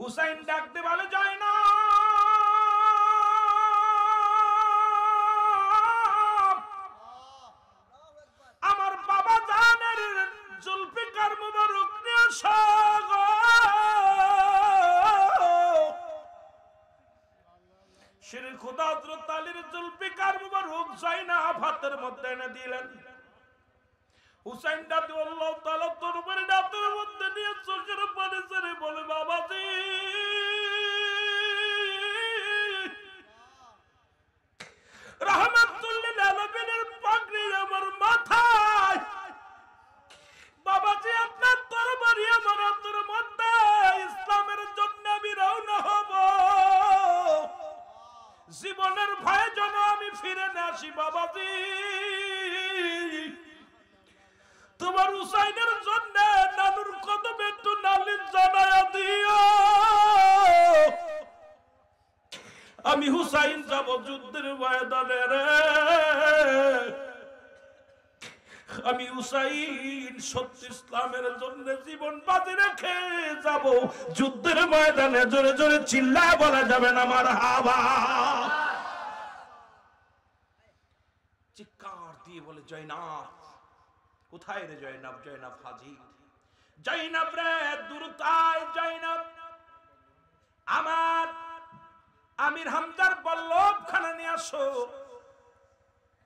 হুসাইন ডাকতে বলে যায় না, আমার বাবা জানের জুলফিকার মুবারক নিয়ে আসো গো। শ্রী খোদা হযরত আলীর জুলফিকার মুবারক যায়নাব হাতের মধ্যে এনে দিলেন। হুসাইন রাদিয়াল্লাহু তাআলা তরবারি হাতের মধ্যে নিয়ে চোখের পানি ছেড়ে বলে, বাবাজি রাহমাতুল লিল আলামিনের পাগড়ি আমার মাথায়, বাবাজি আপনার তরবারি আমার হাতের মধ্যে, ইসলামের জন্য আমি রওনা হব, জীবনের ভয়ে যেন আমি ফিরে না আসি। বাবাজি তোমার হুসাইনের জন্য নানুর কদমে একটু নালিশ জানায়া দিও, আমি হুসাইন যাব যুদ্ধের ময়দানে রে, আমি হুসাইন সত্য ইসলামের জন্য জীবন বাজি রেখে যাব যুদ্ধের ময়দানে। জোরে জোরে চিল্লায় বলা যাবে না মারহাবা। চিৎকার দিয়ে বলে, জয়নাব কোথায় রে জয়নাব? জয়নাব হাজির। জয়নাব রে দুরতায় জয়নাব, আমার আমির হামজার বল্লভ খানা নিয়ে আসো।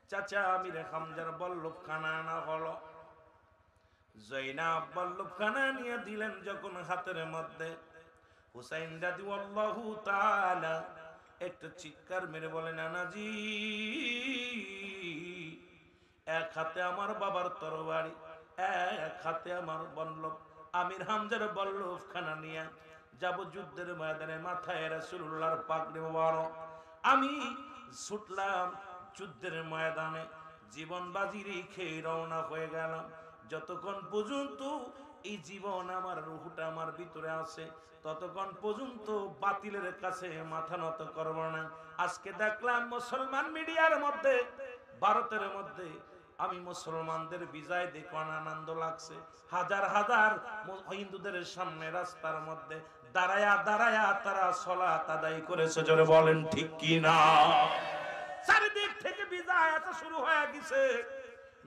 চাচা আমির হামজার বল্লভ খানা আনা হলো। জয়নাব বল্লভ খানা নিয়ে দিলেন যখন হাতের মধ্যে, হুসাইন রাদিয়াল্লাহু তাআলা একটা চিৎকার মেরে বলে, নানাজি এক হাতে আমার বাবার তরবারি, এক হাতে আমার বল্লভ, আমির হামজার বল্লভ খানা নিয়ে যাব যুদ্ধের ময়দানে, মাথায় রাসূলুল্লাহর পাগড়ি মোবারক। আমি ছুটলাম যুদ্ধের ময়দানে, জীবন বাজি রেখে রওনা হয়ে গেলাম। যতক্ষণ পর্যন্ত এই জীবন আমার রূহটা আমার ভিতরে আছে, ততক্ষণ পর্যন্ত বাতিলের কাছে মাথা নত করব না। আজকে দেখলাম মুসলমান মিডিয়ার মধ্যে, ভারতের মধ্যে আমি মুসলমানদের বিজয় দেখে আনন্দ লাগছে। হাজার হাজার হিন্দুদের সামনে রাস্তার মধ্যে দাঁড়ায়া দাঁড়ায়া তারা সালাত আদায় করেছে। জোরে বলেন ঠিক কি না? চারিদিক থেকে বিজয় আসা শুরু হয়ে গেছে।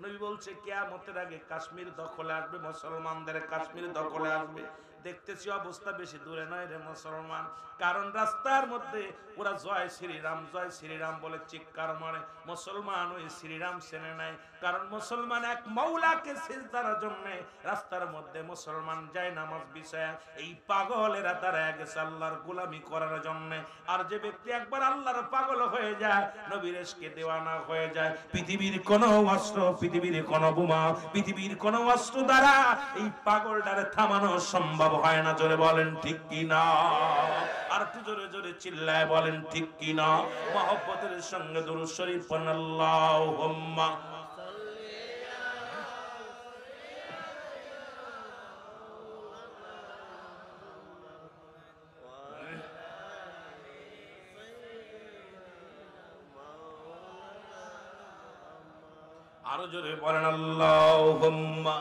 নবী বলছে কিয়ামতের আগে কাশ্মীর দখলে আসবে, মুসলমানদের কাশ্মীর দখলে আসবে। দেখতেছি অবস্থা বেশি দূরে নয় রে মুসলমান, কারণ রাস্তার মধ্যে ওরা জয় শ্রীরাম বলে চিৎকার মারে। মুসলমান ওই শ্রীরাম চেনে নাই, কারণ মুসলমান এক মৌলাকে সিজদার জন্য রাস্তার মধ্যে মুসলমান যায় নামাজ বিছায়া। এই পাগলেরা দাঁড়ায় গেছে আল্লাহর গোলামি করার জন্য। আর যে ব্যক্তি একবার আল্লাহর পাগল হয়ে যায়, নবীর ইশকে দেওয়ানা হয়ে যায়, পৃথিবীর কোন অস্ত্র, পৃথিবীর কোন বোমা, পৃথিবীর কোন অস্ত্র দ্বারা এই পাগলটারে থামানো সম্ভব হয় না। জোরে বলেন ঠিক কি না? আর একটু জোরে জোরে চিল্লায় বলেন ঠিক কি না? মহব্বতের সঙ্গে দুরূদ শরীফ পড়ুন, আল্লাহুম্মা আরো জোরে বলেন আল্লাহুম্মা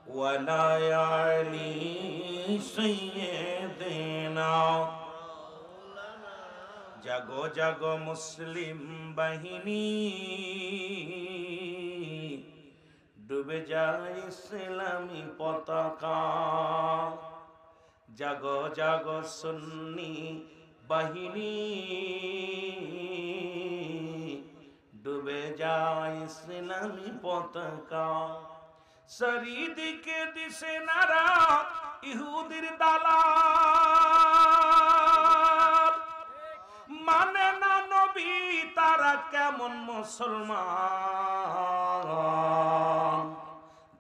ওয়ালা আলি সাইয়্যিদিনা। জাগো জাগো মুসলিম বাহিনী, ডুবে যায় ইসলামী পতাকা। জাগো জাগো সুন্নি বাহিনী, ডুবে যায় ইসলামী পতাকা। চারিদিকে দিশে নারা ইহুদির দালাল, মানে না নবী তারা কেমন মুসলমান।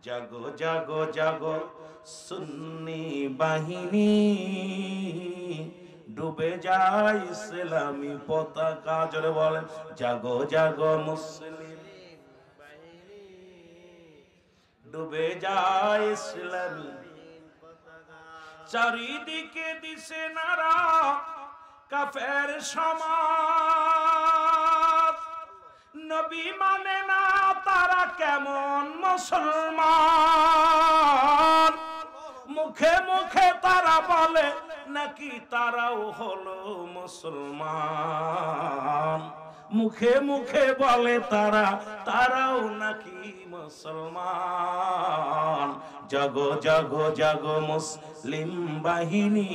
জাগো জাগো জাগো সুন্নি বাহিনী, ডুবে যায় ইসলামী পতাকা। জোরে বলেন জাগো জাগো মুসলিম বাহিনী, ডুবে যায় ইসলামী পতাকা। চারিদিকে দিশে নারা কাফের সমাজ, নবী মানে না তারা কেমন মুসলমান, মুখে মুখে তারা বলে নাকি তারাও হলো মুসলমান, মুখে মুখে বলে তারাও নাকি মুসলমান। জাগো জাগো জাগো মুসলিম বাহিনী,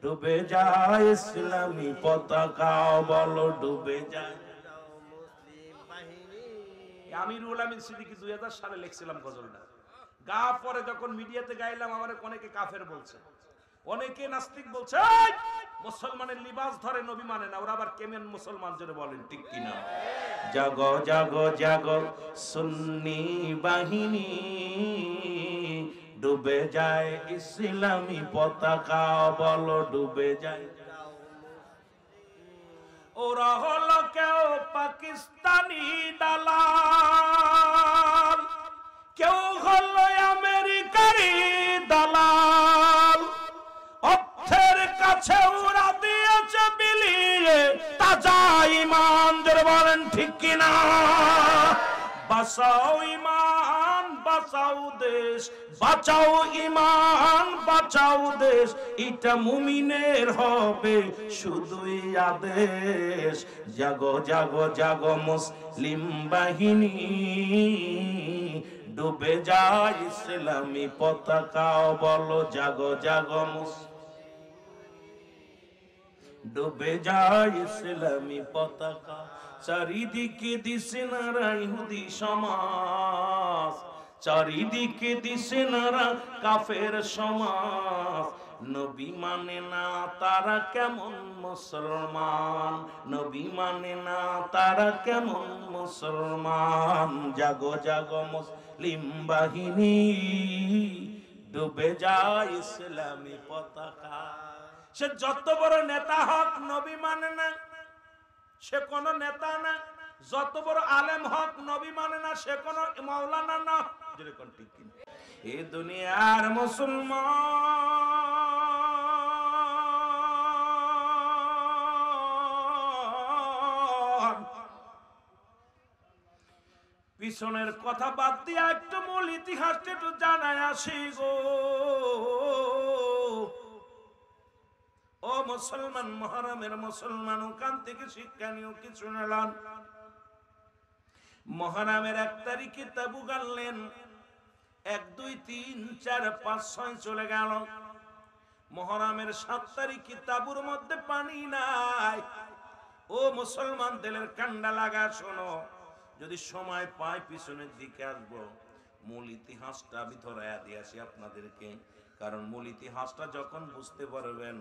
ডুবে যায় ইসলামী পতাকা, বলো ডুবে যায়। আমিরুল আমিন সিদ্দিকী 2000 সালে লিখছিলাম গজলটা। গা পরে যখন মিডিয়াতে গাইলাম, আমার অনেকে কাফের বলছে, অনেকে নাস্তিক বলছে, মুসলমানের লিবাস ধরে নবী মানে না, ওরা আবার কেমন মুসলমান জন্য বলেন, ঠিক কিনা? জাগো জাগো জাগো সুন্নি বাহিনী, ডুবে যায় ইসলামী পতাকা, বলো ডুবে যায়। ওরা হলো কেউ পাকিস্তানি দালাল, কেউ হলো আমেরিকারি দালাল, অর্থের কাছে ওরা দিয়েছে বিলিয়ে তাজা ঈমান, জোরে বলেন ঠিক কিনা? বাঁচাও ঈমান, বাঁচাও দেশ, বাঁচাও ঈমান, বাঁচাও দেশ, এটা মুমিনের হবে শুধুই আদেশ। জাগো জাগো জাগো মুসলিম বাহিনী, ডুবে যায় ইসলামী পতাকা, বলো জাগো জাগো ডুবে যায় ইসলামী পতাকা। চারিদিকে দিশেনারা ইহুদি সমাজ, চারিদিকে দিশেনারা কাফের সমাজ, নবী মানে না তারা কেমন মুসলমান, নবী মানে না তারা কেমন মুসলমান। জাগো জাগো মুসলিম বাহিনী, ডুবে যায় ইসলামী পতাকা। সে যত বড় নেতা হোক, নবী মানে না, সে কোন নেতা না। যত বড় আলেম হক, নবী মানে না, সে কোন মাওলানা না। যেরকম ঠিক কিনা? এই দুনিয়ার মুসলমান পিছনের কথা বাদ দিয়া একটু মূল ইতিহাসটা একটু জানায় আসি গো। ও মুসলমান, মুহররমের মুসলমান, ওখান থেকে শিক্ষা নিয়েও কিছু নিলাম। মুহররমের 1 তারিখে তাবুক আনলেন, 1 2 3 4 5 6 চলে গেল। মুহররমের 7 তারিখে তাবুর মধ্যে পানি নাই। ও মুসলমান, দিলের কান্ডা লাগা, শোনো, যদি সময় পাই পিছনের দিকে আসবো, মূল ইতিহাসটা আমি ধরাইয়া দিয়েছি আপনাদেরকে। কারণ মূল ইতিহাসটা যখন বুঝতে পারবেন,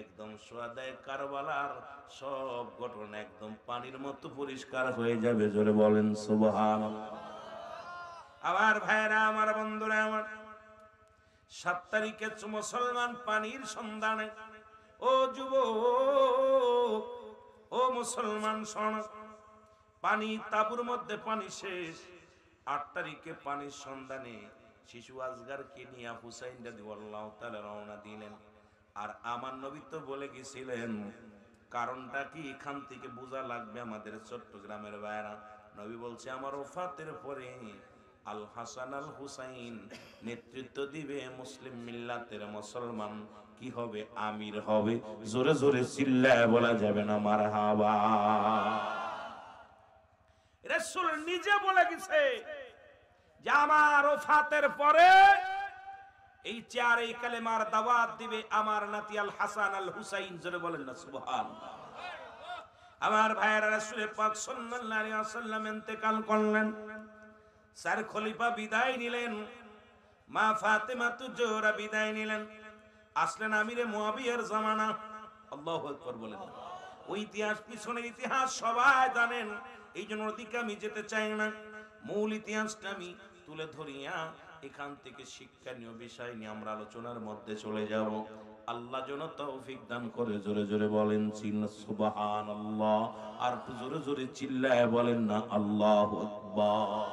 একদম সুহাদায়ে কারবালার সব ঘটনা একদম পানির মতো পরিষ্কার হয়ে যাবে। জোরে বলেন সুবহানাল্লাহ। আমার ভাইরা, আমার বন্ধুরা, আমার 7 তারিখে মুসলমান পানির সন্ধানে। ও যুবক, ও মুসলমান শোন, পানি তাবুর মধ্যে পানি শেষ। 8 তারিখে পানির সন্ধানে শিশু আজগারকে নিয়ে হুসাইন রাদিয়াল্লাহু তাআলা রওনা দিলেন। আর আমার নবী তো বলে গেছিলেন, কারণটা কি এখান থেকে বোঝা লাগবে আমাদের চট্টগ্রামের ভাইরা। নবী বলছে, আমার ওফাতের পরে আল হাসান আল হুসাইন নেতৃত্ব দিবে মুসলিম মিল্লাতের মুসলমান। কি হবে? আমির হবে। জোরে জোরে চিল্লায় বলা যাবে না মারহাবা। রাসূল নিজে বলে গেছে যে আমার ওফাতের পরে এই 4 কালেমার দাওয়াত দিবে আমার নাতি আল হাসান আল হুসাইন। জোরে বলেন না সুবহানাল্লাহ। আমার ভাইয়েরা, রাসূল পাক সাল্লাল্লাহু আলাইহি ওয়াসাল্লাম ইন্তেকাল করলেন। 4 খলিফা বিদায় নিলেন। মা ফাতেমা জোহরা বিদায় নিলেন। আসলেন আমিরে মুয়াবিয়ার জামানা। আল্লাহু আকবার বলেন। ওই ইতিহাস, পিছনের ইতিহাস সবাই জানেন, এই জন্য ওদিকে আমি যেতে চাই না। মূল ইতিহাসটা আমি তুলে ধরিয়া এখান থেকে শিক্ষণীয় বিষয় নিয়ে আমরা আলোচনার মধ্যে চলে যাব। আল্লাহ যেন তৌফিক দান করে। জোরে জোরে বলেন সুবহানাল্লাহ। আর জোরে জোরে চিল্লায় বলেন না আল্লাহু আকবার।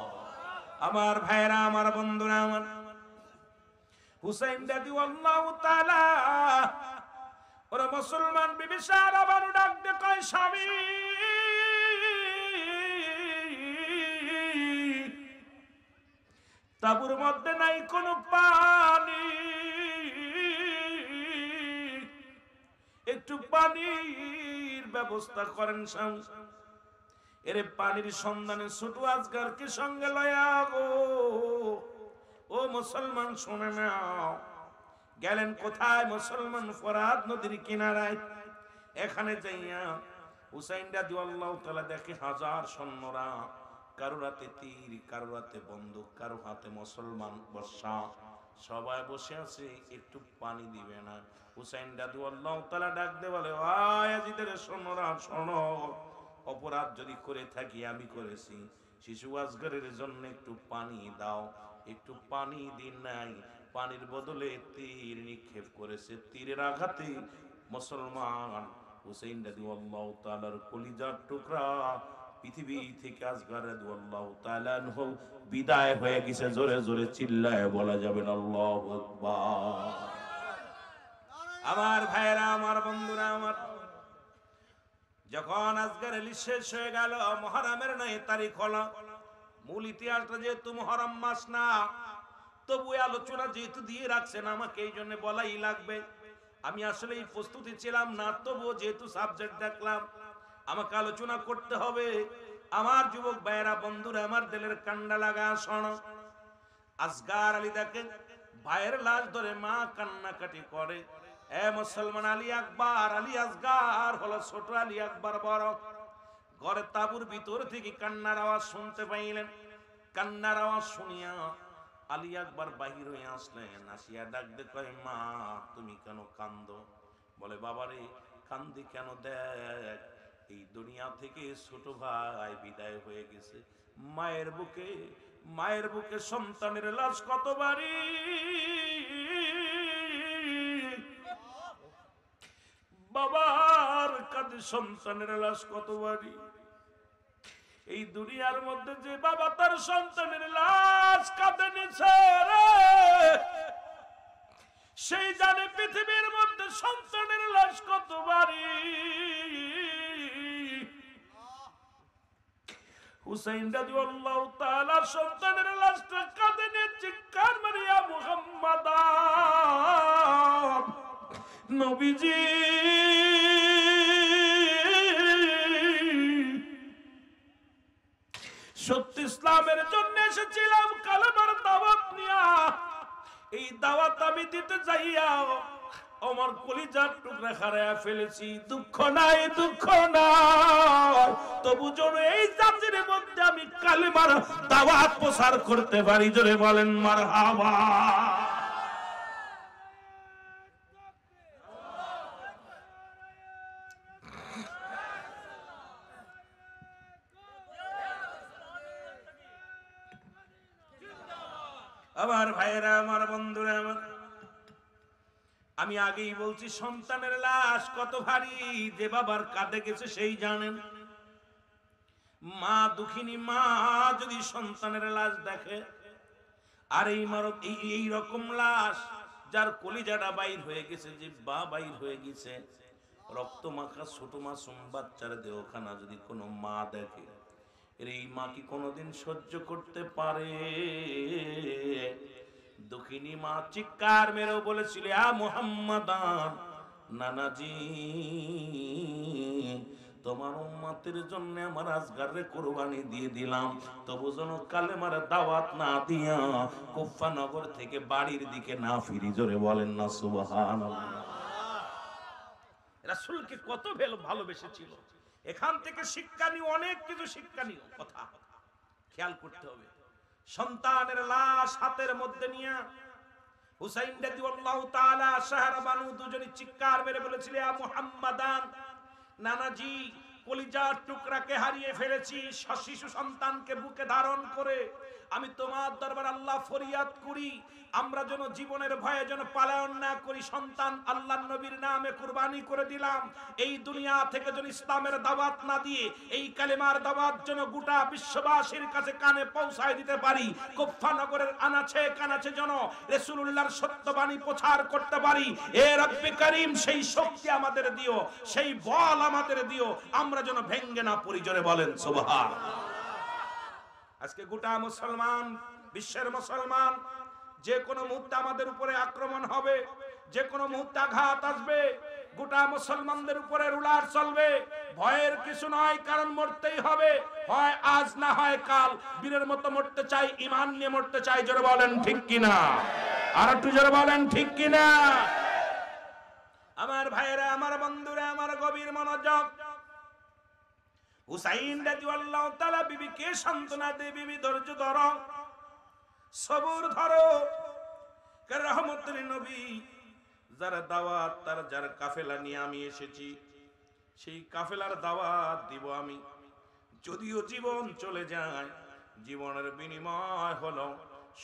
আমার ভাইরা, আমার বন্ধুরা, আমার হুসাইন রাদিয়াল্লাহু তাআলা ওরা মুসলমান বিবি সারা বানু ডাক দে কয়, স্বামী তাবুর মধ্যে নাই কোনো পানি, একটু পানির ব্যবস্থা করেন স্বামী। এরে পানির সন্ধানে ছোট আজগারকে সঙ্গে লয়া গো। ও মুসলমান শুনে নাও, গেলেন কোথায়? মুসলমান ফরাত নদীর কিনারায়। এখানে যাইয়া হুসাইন রাদিয়াল্লাহু তাআলা দেখে হাজার সৈন্যরা, কারো হাতে তীর, কারো হাতে বন্দুক, কারো হাতে মুসলমান বর্শা, সবাই বসে আছে, একটু পানি দিবে না। হুসাইন রাদিয়াল্লাহু তাআলা ডাক দিয়ে বলে, ও ইয়াজিদের সৈন্যরা শোনো, অপরাধ যদি করে থাকি আমি করেছি, শিশু আজগরের জন্য একটু পানি দাও। একটু পানি দিন নাই, পানির বদলে তীর নিক্ষেপ করেছে। তীরের আঘাতে মুসলমান হুসাইন রাদিয়াল্লাহু তাআলার কলিজার টুকরা পৃথিবী থেকে আজগর রাদিয়াল্লাহু তাআলা আনহু বিদায় হয়ে গেছে। জোরে জোরে চিল্লায় বলা যাবে না আল্লাহু আকবার। আমার ভাইরা, আমার বন্ধুরা, আমার যখন আজকের ইলিশ শেষ হয়ে গেল, মুহররমের 9 তারিখ হলো। মূল ইতিহাসটা যেহেতু মুহররম মাস না, তবু আলোচনা যেহেতু দিয়ে রাখছেন, আমাকে এই জন্য বলাই লাগবে। আমি আসলে এই প্রস্তুতি ছিলাম না, তবু যেহেতু সাবজেক্ট দেখলাম আমাকে আলোচনা করতে হবে। আমার যুবক ভাইয়েরা, বন্ধুরা, আমার দিলের কান্ডা লাগা শোনো। আসগার আলী দেখেন ভাইয়ের লাশ ধরে মা কান্নাকাটি করে। এ মুসলমান, আলী আকবর, আলী আসগার হলো ছোট, আলী আকবর বড়। ঘরে তাবুর ভিতর থেকে কান্নার আওয়াজ শুনতে পাইলেন। কান্নার আওয়াজ শুনিয়া আলী আকবর বাহির হয়ে আসলেন। আসিয়া ডাক দে কয়, মা তুমি কেন কান্দো? বলে, বাবারে কান্দি কেন? দেখ, এই দুনিয়া থেকে ছোট ভাই বিদায় হয়ে গেছে। মায়ের বুকে সন্তানের লাশ কত বাড়ি, বাবার কাঁধে সন্তানের লাশ কত বাড়ি। এই দুনিয়ার মধ্যে যে বাবা তার সন্তানের লাশ কাঁধে নিছে রে, সেই জানে পৃথিবীর মধ্যে সন্তানের লাশ কত বাড়ি। হুসাইন রাদিয়াল্লাহু তাআলা সন্তানের লাশটা কাঁধে নিয়ে চিৎকার মারিয়া, মুহাম্মদ নবীজি, সত্য ইসলামের জন্য এসেছিলাম কালেমার দাওয়াত নিয়া। এই দাওয়াত আমি দিতে যাইয়া আমার কলিজার টুকরা হারায়া ফেলেছি। দুঃখ নাই, দুঃখ নাই, তবু যেন এই জাতির মধ্যে আমি কালেমার দাওয়াত প্রচার করতে পারি। জোরে বলেন মারহাবা। আমার ভাইয়েরা, আমার বন্ধুরা, আমার আমি আগেই বলছি, সন্তানের লাশ কত ভারী, যে বাবার কাঁধে গেছে সেই জানেন। মা দুঃখিনী মা যদি সন্তানের লাশ দেখে, আর এই রকম লাশ যার কলিজাটা বাইর হয়ে গেছে, যে বা বাইর হয়ে গেছে, রক্ত মাখা ছোট মাসুম বাচ্চার দেহখানা যদি কোনো মা দেখে, এই মা কি কোনোদিন সহ্য করতে পারে? দুঃখিনী মা চিৎকার মেরেও বলেছিল, আ মুহাম্মাদান, নানাজি তোমার উম্মতের জন্য আমার আসগারে কুরবানি দিয়ে দিলাম, তবু যেন কালেমার দাওয়াত না দিয়া কুফা নগর থেকে বাড়ির দিকে না ফিরি। জোরে বলেন না সুবহানাল্লাহ। রাসূলকে কত ভালোবেসেছিল। এখান থেকে শিক্ষণীয় অনেক কিছু, শিক্ষণীয় কথা খেয়াল করতে হবে। সন্তানের লাশ হাতের মধ্যে নিয়ে হুসাইন রাদিয়াল্লাহু তাআলা সাহারা বানু দুজনে চিৎকার মেরে বলেছিল, ইয়া মুহাম্মাদান, নানাজি কলিজার টুকরাকে হারিয়ে ফেলেছি, শিশু সন্তানকে বুকে ধারণ করে আমি তোমার দরবার আল্লাহ ফরিয়াদ করি, আমরা যেন জীবনের ভয়ে যেন পালায়ন না করি। সন্তান আল্লাহর নবীর নামে কুরবানি করে দিলাম। এই দুনিয়া থেকে যেন ইসলামের দাওয়াত না দিয়ে এই কালেমার দাওয়াত যেন গোটা বিশ্ববাসীর কাছে কানে পৌঁছায় দিতে পারি। কুফা নগরের আনাচে কানাচে যেন রাসূলুল্লাহর সত্যবাণী প্রচার করতে পারি। এ রব্বে করিম, সেই শক্তি আমাদের দিও, সেই বল আমাদের দিও, আমরা যেন ভেঙ্গে না পড়ি। জোরে বলেন সুবহানাল্লাহ। আজকে গোটা মুসলমান, বিশ্বের মুসলমান, যে কোনো মুহূর্তে আমাদের উপরে আক্রমণ হবে, যে কোনো মুহূর্তে আঘাত আসবে, গোটা মুসলমানদের উপরে রুলার চলবে। ভয়ের কিছু নয়, কারণ মরতেই হবে, হয় আজ না হয় কাল। বীরের মতো মরতে চাই, ঈমান নিয়ে মরতে চাই। জোরে বলেন ঠিক কিনা? আর একটু জোরে বলেন ঠিক কিনা? আমার ভাইয়েরা, আমার বন্ধুরা, আমার গভীর মনোযোগ। হুসাইন রাদিয়াল্লাহু তাআলা বিবিকে সান্ত্বনা দিয়ে, বিবি ধৈর্য ধরো, সবর ধরো, কারণ রহমতের নবী যার দাওয়াত, তার যার কাফেলা নিয়ে আমি এসেছি, সেই কাফেলার দাওয়াত দিব আমি। যদিও জীবন চলে যায়, জীবনের বিনিময় হলো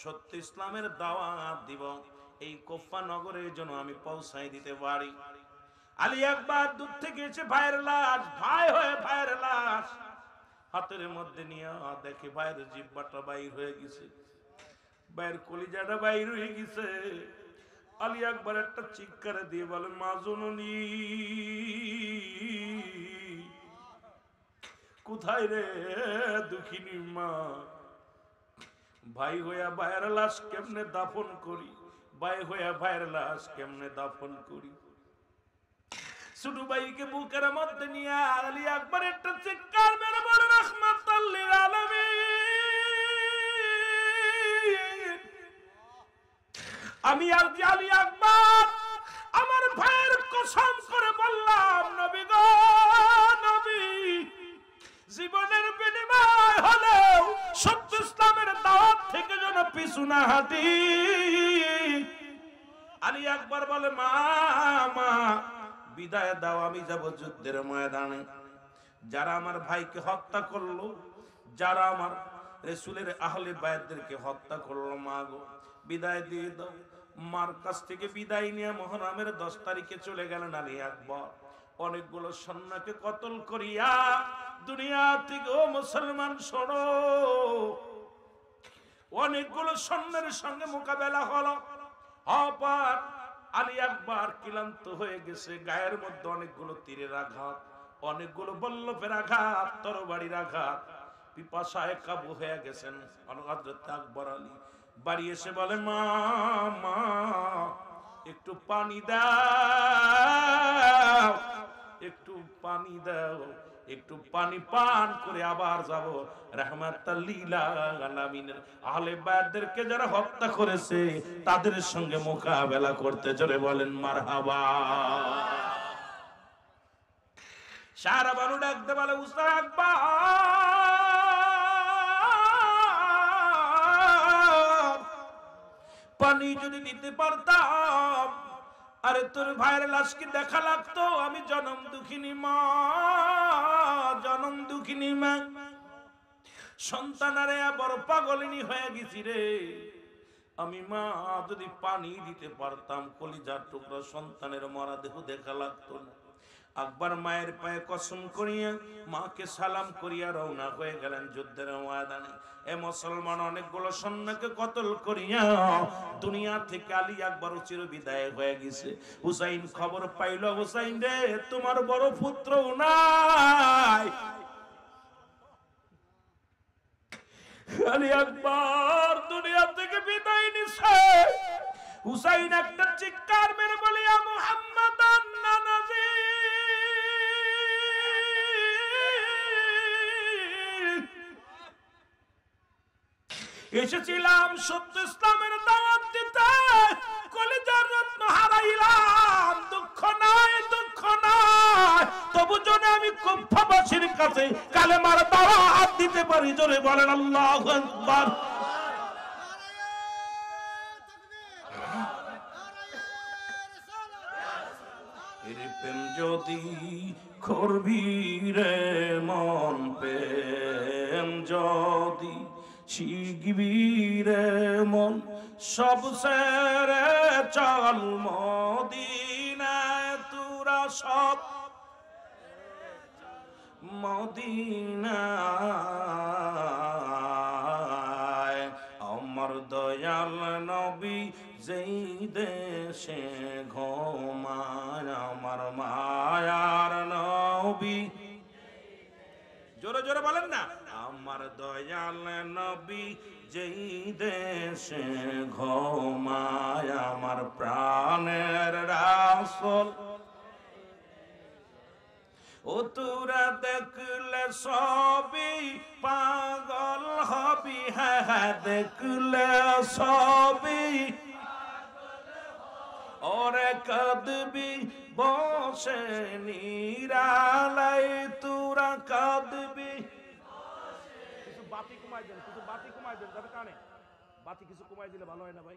সত্য ইসলামের দাওয়াত দিব। এই কুফা নগরের জন্য আমি পৌঁছাই দিতে পারি। আলী আকবর দূর থেকে এসে ভাইয়ের লাশ, ভাই হয়ে ভাইয়ের লাশ হাতের মধ্যে নিয়ে দেখে ভাইয়ের জিহ্বাটা বাইর হয়ে গেছে, ভাইয়ের কলিজাটা বাইর হয়ে গেছে। আলী আকবর একটা চিৎকার দিয়ে বলে, মা জননী কোথায় রে দুঃখিনী মা? ভাই হইয়া ভাইয়ের লাশ কেমনে দাফন করি, ভাই হইয়া ভাইয়ের লাশ কেমনে দাফন করি? ছোট ভাইকে বুকের মধ্যে নিয়ে আলী আকবর একটা চিৎকার মেরে বলে, রাহমাতাল লিল আলামিন, আমি আলী আকবর আমার ভাইয়ের কসম করে বললাম, নবী গো নবী, জীবনের বিনিময় হলেও সত্য ইসলামের দাওয়াত থেকে যেন পিছু না হাঁটি। আলী আকবর বলে, মা মা বিদায় দাও, আমি যাব যুদ্ধের ময়দানে। যারা আমার ভাইকে হত্যা করলো, যারা আমার রাসূলের আহলে বায়তদেরকে হত্যা করলো, মা গো বিদায় দিয়ে দাও। মার কাছ থেকে বিদায় নিয়ে মুহররমের 10 তারিখে চলে গেলেন আলী আকবর। অনেকগুলো সৈন্যকে কতল করিয়া দুনিয়া থেকে, ও মুসলমান শোনো, অনেকগুলো সৈন্যের সঙ্গে মোকাবেলা হলো। অপার আলী আকবর ক্লান্ত হয়ে গেছে, গায়ের মধ্যে অনেকগুলো তীরের আঘাত, অনেকগুলো বল্লভের আঘাত, তরবারির আঘাত, পিপাসায় কাবু হয়ে গেছেন। হযরত আকবর আলী বাড়ি এসে বলে, মা মা একটু পানি দাও, একটু পানি দাও, একটু পানি পান করে আবার যাব রাহমাতাল লিল আলামিনের আহলে বায়তদেরকে যারা হত্যা করেছে তাদের সঙ্গে মোকাবেলা করতে। জোরে বলেন মারহাবা। সারা বানু ডাকতে বলে, উস্তাদ আকবর, পানি যদি দিতে পারতাম, আরে তোর ভাইয়ের লাশকে দেখা লাগতো। আমি জনম দুঃখিনী মা, জনম দুঃখিনী মা, সন্তানারে বড় পাগলিনী হয়ে গেছি রে। আমি মা যদি পানি দিতে পারতাম, কলিজার টুকরা সন্তানের মরা দেহ দেখা লাগতো না। আকবর মায়ের পায়ে কসম করিয়া মাকে সালাম করিয়া রওনা হয়ে গেলেন যুদ্ধের ময়দানে। এ মুসলমান অনেকগুলো সৈন্যকে কতল করিয়া দুনিয়া থেকে আলী আকবর চির বিদায় হয়ে গেছে। হুসাইন খবর পাইল, হুসাইন রে তোমার বড় পুত্র নাই। আলী আকবর দুনিয়া থেকে বিদায় নিছে। হুসাইন একটা চিৎকার মেরে বলে, ইয়া মুহাম্মাদান নানাজি, এসেছিলাম সত্য ইসলামের দাওয়াত দিতে, কলিজার রত্ন হারাইলাম, দুঃখ নাই দুঃখ নাই, তবু জন্য আমি কুফাবাসীর কাছে কালেমার দাওয়াত দিতে পারি। জোরে বলেন আল্লাহু আকবার। প্রেম যদি করবি রে মন, প্রেম যদি শিখবি রে মন, সব সেরে চল মদিনায়, তোরা সব মদিনায়। আমার দয়াল নবী যেই দেশে ঘুমায়, আমার মায়ার নবী, জোরে জোরে বলেন না, আমার দয়াল নবী যেই দেশে ঘুমায় আমার প্রাণের রাসূল ও তোরা দেখলে সবই পাগল হবি হ্যাঁ দেখলে সবই ওরে কাঁদবি বসে নিরালাই তোরা কাঁদবি কিছু বাতি কমাই দেন যাতে কানে বাতি কিছু কমাই দিলে ভালো হয় না ভাই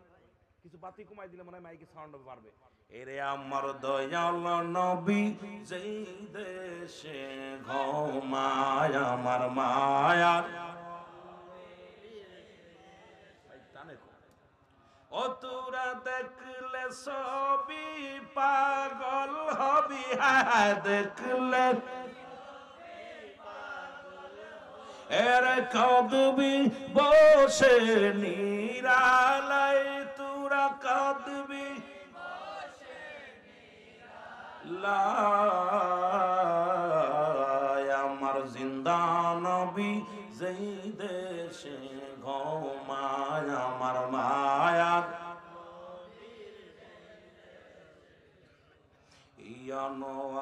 কিছু বাতি কমাই দিলে মনে হয় মাইকে সাউন্ড বাড়বে এরে আমার দয়াল নবী যেই দেশে ঘুমায় আমার মায়ার ও তোরা দেখলে সবই পাগল হবি হ্যাঁ দেখলে এর কাঁদবি বসে নিরালাই তোরা কাঁদবি আমার জিন্দা নবী যেই দেশে ঘুমায় আমার মায়া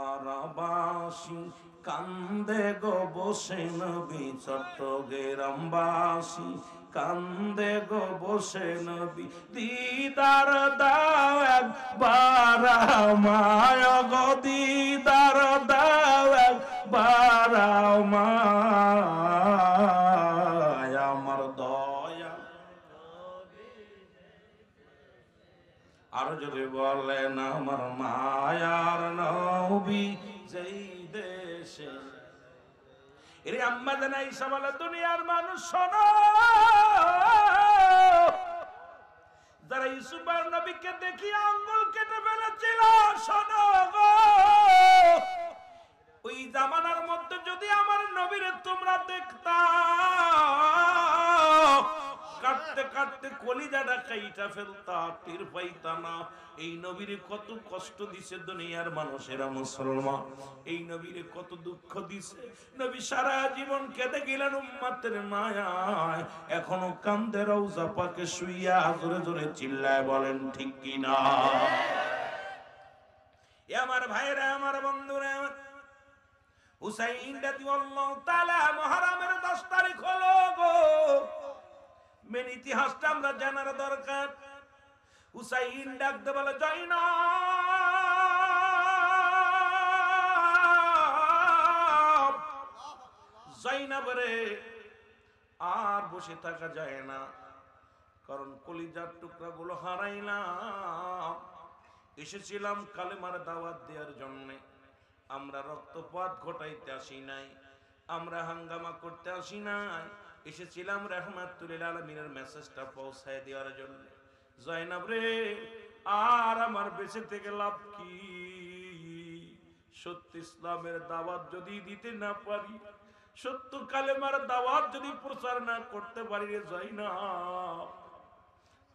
ইয়ানোয়ারাবাসী কান্দে গো বসে নবী চট্টগ্রামবাসী কান্দে গো বসে নবী দিদার দাও একবার আমায় গো দিদার দাও একবার আমায় আমার দয়া আর যদি বলেন আমার মায়ার নবী যেই দেশে এরে আম্মা জানাই সবাল দুনিয়ার মানুষ শোনো যারা ইউসুফ নবীকে দেখি আঙ্গুল কেটে ফেলেছিল শোনো গো ওই জামানার মধ্যে যদি আমার নবীরে তোমরা দেখতা কাটতে কাটতে কলিজাটা কাইটা ফেলতা টের পাইতা না এই নবীরে কত কষ্ট দিছে দুনিয়ার মানুষেরা মুসলমান এই নবীরে কত দুঃখ দিছে নবী সারা জীবন কেঁদে গেলেন উম্মতের মায়ায় এখনো কান্দে রওজা পাকে শুইয়া জোরে জোরে চিল্লায় বলেন ঠিক কি না আমার ভাইরা আমার বন্ধুরা হুসাইন রাদিয়াল্লাহু তাআলা মুহররমের 10 তারিখ হলো গো মেন ইতিহাসটা আমরা জানার দরকার হুসাইন ডাকতে বলে জয়নাব রে আর বসে থাকা যায় না কারণ কলিজার টুকরা গুলো হারাইলাম এসেছিলাম কালেমার দাওয়াত দেওয়ার জন্য আমরা রক্তপাত ঘটাইতে আসি নাই আমরা হাঙ্গামা করতে আসি নাই এসেছিলাম রাহমাতুল লিল আলামিনের মেসেজটা পৌঁছায় দেওয়ার জন্য জয়নাব রে আর আমার বেঁচে থেকে লাভ কি সত্য ইসলামের দাওয়াত যদি দিতে না পারি সত্য কালেমার দাওয়াত যদি প্রচার না করতে পারি রে জয়নাব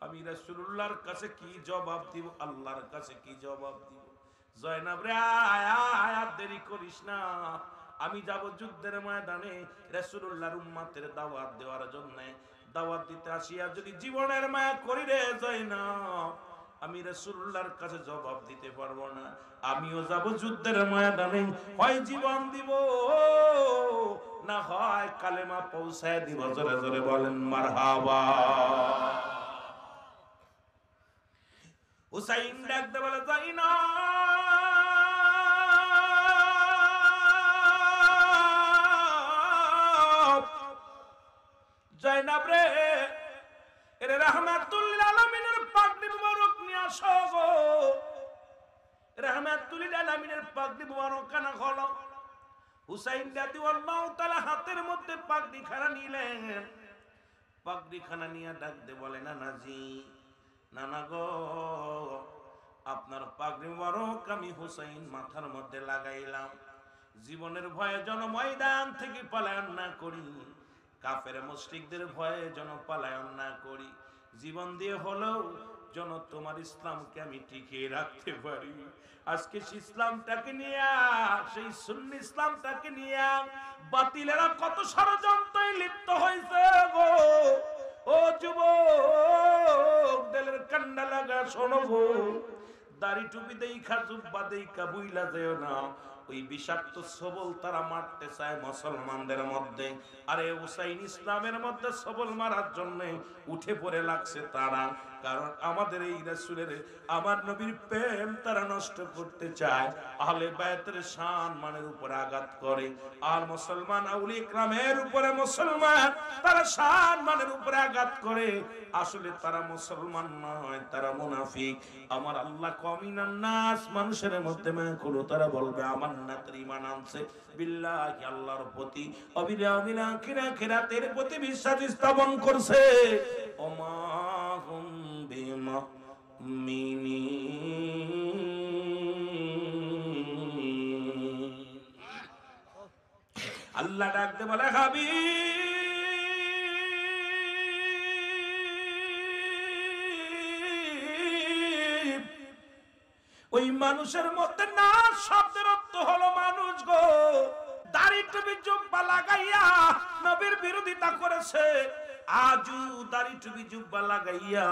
আমি রাসূলুল্লাহর কাছে কি জবাব দিব আল্লাহর কাছে কি জবাব দিব জয়নাব রে আয়া দেরি করিস না আমি যাব যুদ্ধের ময়দানে রাসূলুল্লাহর উম্মতের দাওয়াত দেওয়ার জন্য দাওয়াত দিতে আসিয়া যদি জীবনের মায়া করি রে জয়নাব আমি রাসূলুল্লাহর কাছে জবাব দিতে পারবো না আমিও যাব যুদ্ধের ময়দানে হয় জীবন দিব না হয় কালেমা পৌঁছায় দিব জোরে জোরে বলেন মারহাবা হুসাইন ডাকতে বলে জয়নাব রে এর রাহমাতুল লিল আলামিনের পাগড়ি মুবারক নিয়ে আসো গো রাহমাতুল লিল আলামিনের পাগড়ি মুবারক কানা খোলো হুসাইন রাদিয়াল্লাহু তাআলা হাতের মধ্যে পাগড়ি খানা নিলেন পাগড়ি খানা নিয়ে ডাকতে বলে নানাজি নানা গো আপনার পাগড়ি মুবারক আমি হুসাইন মাথার মধ্যে লাগাইলাম জীবনের ভয়ে যেন ময়দান থেকে পলায়ন না করি কাফের মুশরিকদের ভয়ে যেন পলায়ন না করি জীবন দিয়ে হলেও যেন তোমার ইসলামকে আমি টিকিয়ে রাখতে পারি। আজকে সেই ইসলামটাকে নিয়ে, সেই সুন্নি ইসলামটাকে নিয়ে বাতিলেরা কত ষড়যন্ত্রে লিপ্ত হয়েছে গো। ও যুবক, দিলের কান্না লাগা শোনো গো, দাড়ি টুপি দেখা জুব্বা দেখা বুইলা যেও না। ওই বিষাক্ত সবল তারা মারতে চায় মুসলমানদের মধ্যে। আরে হুসাইন ইসলামের মধ্যে সবল মারার জন্য উঠে পড়ে লাগছে তারা। কারণ আমাদের এই রাসূলের, আমার নবীর প্রেম তারা নষ্ট করতে চায়, আহলে বায়তের সম্মানের উপরে আঘাত করে। আর মুসলমান আউলিয়া ইকরামের উপরে মুসলমান তারা সম্মানের উপরে আঘাত করে। আসলে তারা মুসলমান নয়, তারা মুনাফিক। আমার আল্লাহ কমিনান নাস, মানুষের মধ্যে মাকুলু, তারা বলবে আমার নাতের ঈমান আনছে বিল্লাহি, আল্লাহর প্রতি, অবিল আখিরাতের প্রতি বিশ্বাস স্থাপন করছে। ওমা হুম বিমুমিনিন। আল্লাহ ডাকতে বলে হাবিব, ওই মানুষের মধ্যে না শব্দের অর্থ হলো মানুষ গো। দাড়ি টুপি জুব্বা লাগাইয়া নবীর বিরোধিতা করেছে, আজু দাড়ি টুপি জুব্বা লাগাইয়া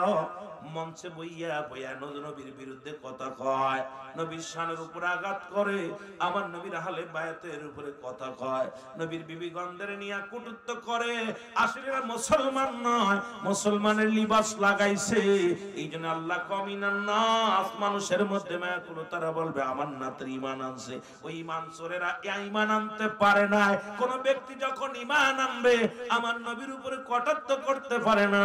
মঞ্চে বইয়া বইয়া নবীর বিরুদ্ধে কথা কয়, নবীর শানের উপর আঘাত করে, আমার নবীর আহলে বায়াতের উপরে কথা কয়, নবীর বিবিগণদের নিয়ে কটূক্তি করে। আসলে মুসলমান নয়, মুসলমানের লিবাস লাগাইছে। এই জন্য আল্লাহ কমিনান নাস, মানুষের মধ্যে মায়াকুল, তারা বলবে আমার নাতের ঈমান আনছে। ওই ঈমান চোরেরা ঈমান আনতে পারে না। কোন ব্যক্তি যখন ঈমান আনবে আমার নবীর উপরে কটাক্ষ করতে পারে না।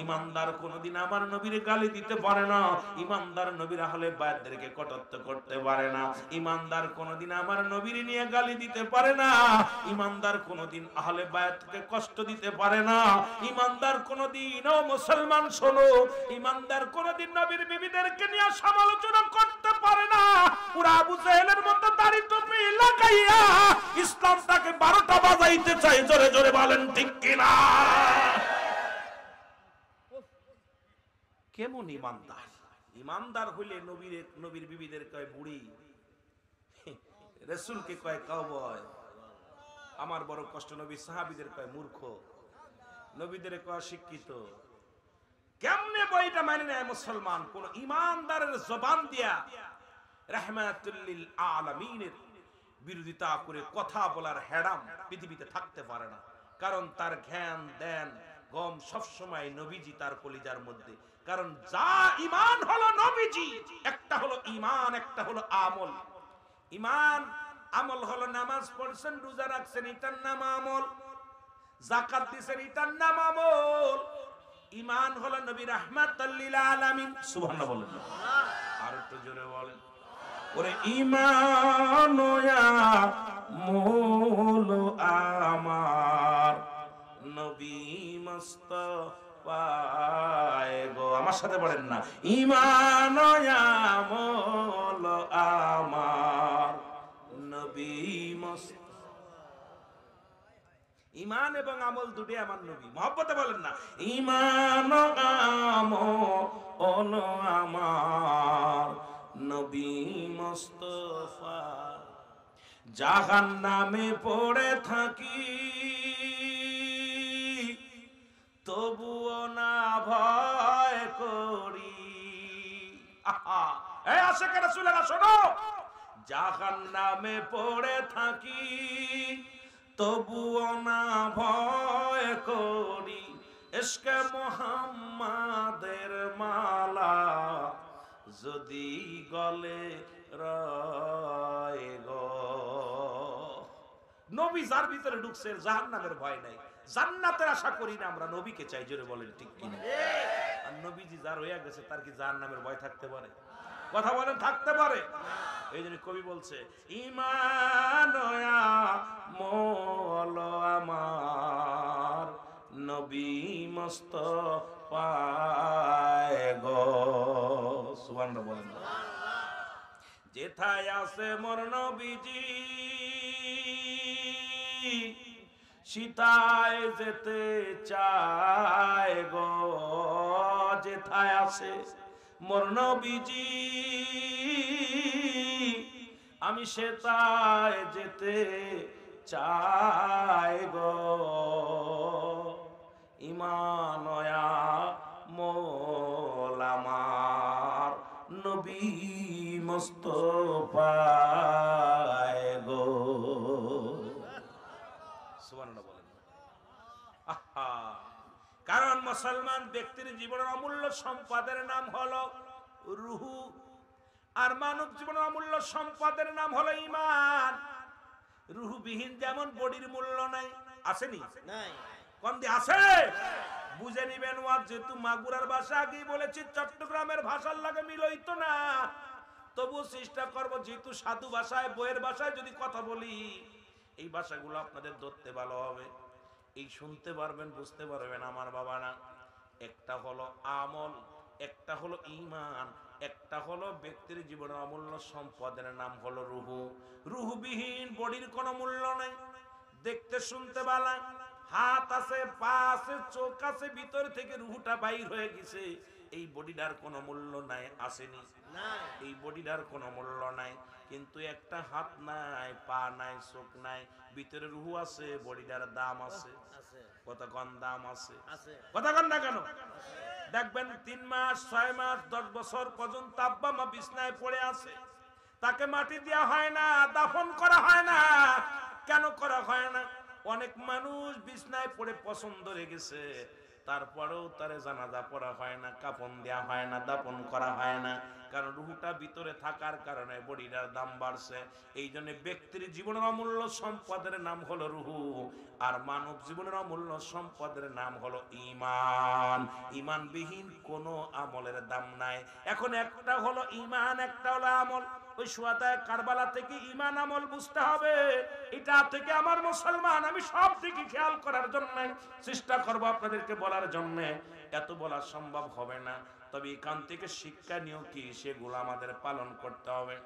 ঈমানদার কোনদিন আমার নবীর গালি দিতে পারে না। ঈমানদার নবীর আহলে বায়াতদেরকে কটাক্ষ করতে পারে না। ঈমানদার কোনদিন আমার নবীর নিয়ে গালি দিতে পারে না। ঈমানদার কোনদিন আহলে বায়াতকে কষ্ট দিতে পারে না। ঈমানদার কোনদিন, ও মুসলমান শোনো, ঈমানদার কোনদিন নবীর বিবিদেরকে নিয়ে সমালোচনা করতে পারে না। পুরা আবু জাহেলের মতো দাড়ি টুপি লাগাইয়া ইসলামটাকে 12টা বাজাইতে চাই। জোরে জোরে বলেন ঠিক কিনা? কেমন ইমানদার? ইমানদার হইলে নবীর বিবিদের কয় বুড়ি, রাসূলকে কয় কাউবয়। আমার বড় কষ্ট, নবী সাহাবীদের কয় মূর্খ, নবীদের কয় শিক্ষিত। কেমনে বইটা মানে নেয় মুসলমান? কোন ইমানদারের জবান দিয়া রাহমাতুল লিল আলামিনের বিরোধিতা করে কথা বলার হেডাম পৃথিবীতে থাকতে পারে না। কারণ তার জ্ঞান দেন গম সবসময় নবীজি তার কলিজার মধ্যে। কারণ যা ঈমান হলো নবীজি, একটা হলো ঈমান, একটা হলো আমল। ঈমান আমল হলো নামাজ পড়ছেন, রোজা রাখছেন, এটার নাম আমল। যাকাত দিছেন, এটার নাম আমল। ঈমান হলো নবী রাহমাতুল লিল আলামিন। সুবহানাল্লাহ বলেন, আর একটু জোরে বলেন। ওরে ঈমান আমল আমার নবী মুস্তাফা গো। আমার সাথে পড়েন না, ঈমান আমল আমার নবী মুস্তাফা। ঈমান এবং আমল দুটোই আমার নবী। মহব্বতে বলেন না, ঈমান আমল আমার নবী মুস্তাফা। জাহান্নামে পড়ে থাকি তবুও না ভয় করি। আহা, এই আশিক রাসূলেরা শোনো, জাহান্নামে পড়ে থাকি তবুও না ভয় করি। ইশকে মুহাম্মাদের মালা যদি গলে রয় গো। নবী যার ভিতরে ঢুকছে জাহান্নামের ভয় নাই, জান্নাতের আশা করি না আমরা, নবীকে চাই। জোরে বলেন ঠিক কিনা? আর নবীজি যার হয়ে গেছে তার কি জাহান্নামের ভয় থাকতে পারে? কথা বলেন, থাকতে পারে? এই জন্য কবি বলছে, ঈমান আমল আমার নবী মুস্তাফা গো। সুবহানাল্লাহ বলেন। যেথায় আছে মোর নবীজি সীতায় যেতে চায় গো। যেথায় আছে মোর নবীজি আমি সেটায় যেতে চাই গো ইমানয়া মোল আমার নবী মুস্তাফায় গো সুবহানাল্লাহ বলেন। আহা, কারণ মুসলমান ব্যক্তির জীবনের অমূল্য সম্পদের নাম হলো রূহ, আর মানব জীবনের অমূল্য সম্পদের নাম হলো ঈমান। রূহবিহীন যেমন বডির মূল্য নাই, আসেনি? নাই। কোন দি আছে? বুঝে নিবেন। ওয়াজ যেহেতু মাগুরার ভাষা আগেই বলেছি, চট্টগ্রামের ভাষার লাগে মিলইতো না, তবু চেষ্টা করব যেহেতু সাধু ভাষায় বইয়ের ভাষায় যদি কথা বলি, এই ভাষাগুলো আপনাদের ধরতে ভালো হবে, এই শুনতে পারবেন, বুঝতে পারবেন আমার বাবা না। একটা হলো আমল, একটা হলো ঈমান, একটা হলো ব্যক্তির জীবনের অমূল্য সম্পদের নাম হলো রূহ। রূহবিহীন বডির কোনো মূল্য নাই। দেখতে শুনতে ভালো, হাত আছে, পা আছে, চোখ আছে, ভিতর থেকে রূহটা বাইর হয়ে গেছে, এই বডিটার কোনো মূল্য নাই, আসেনি? এই বডিটার কোনো মূল্য নাই। কিন্তু একটা হাত নাই, পা নাই, চোখ নাই, ভিতরে রূহ আছে, বডিটার দাম আছে। কতক্ষণ দাম আছে? কতক্ষণ না কেন? দেখবেন 3 মাস 6 মাস 10 বছর পর্যন্ত আব্বা মা বিছনায় পড়ে আছে, তাকে মাটি দেওয়া হয় না, দাফন করা হয় না। কেন করা হয় না? অনেক মানুষ বিছনায় পড়ে পছন্দ রেখেছে, তারপরেও তারে জানাজা পড়া হয় না, কাফন দেওয়া হয় না, দাফন করা হয় না। কারণ রূহটা ভিতরে থাকার কারণে বডিটার দাম বাড়ছে। এই জন্য ব্যক্তির জীবনের অমূল্য সম্পদের নাম হলো রূহ, আর মানব জীবনের অমূল্য সম্পদের নাম হলো ঈমান। ঈমানবিহীন কোনো আমলের দাম নাই। এখন একটা হলো ঈমান, একটা হলো আমল। ওই শুহাদায়ে কারবালা থেকে ঈমান আমল বুঝতে হবে। এটা থেকে আমার মুসলমান, আমি সব দিকে খেয়াল করার জন্য চেষ্টা করব, আপনাদেরকে বলার জন্য। এত বলা সম্ভব হবে না, তবে এখান থেকে শিক্ষা নিয়েও কি সেগুলো আমাদের পালন করতে হবে।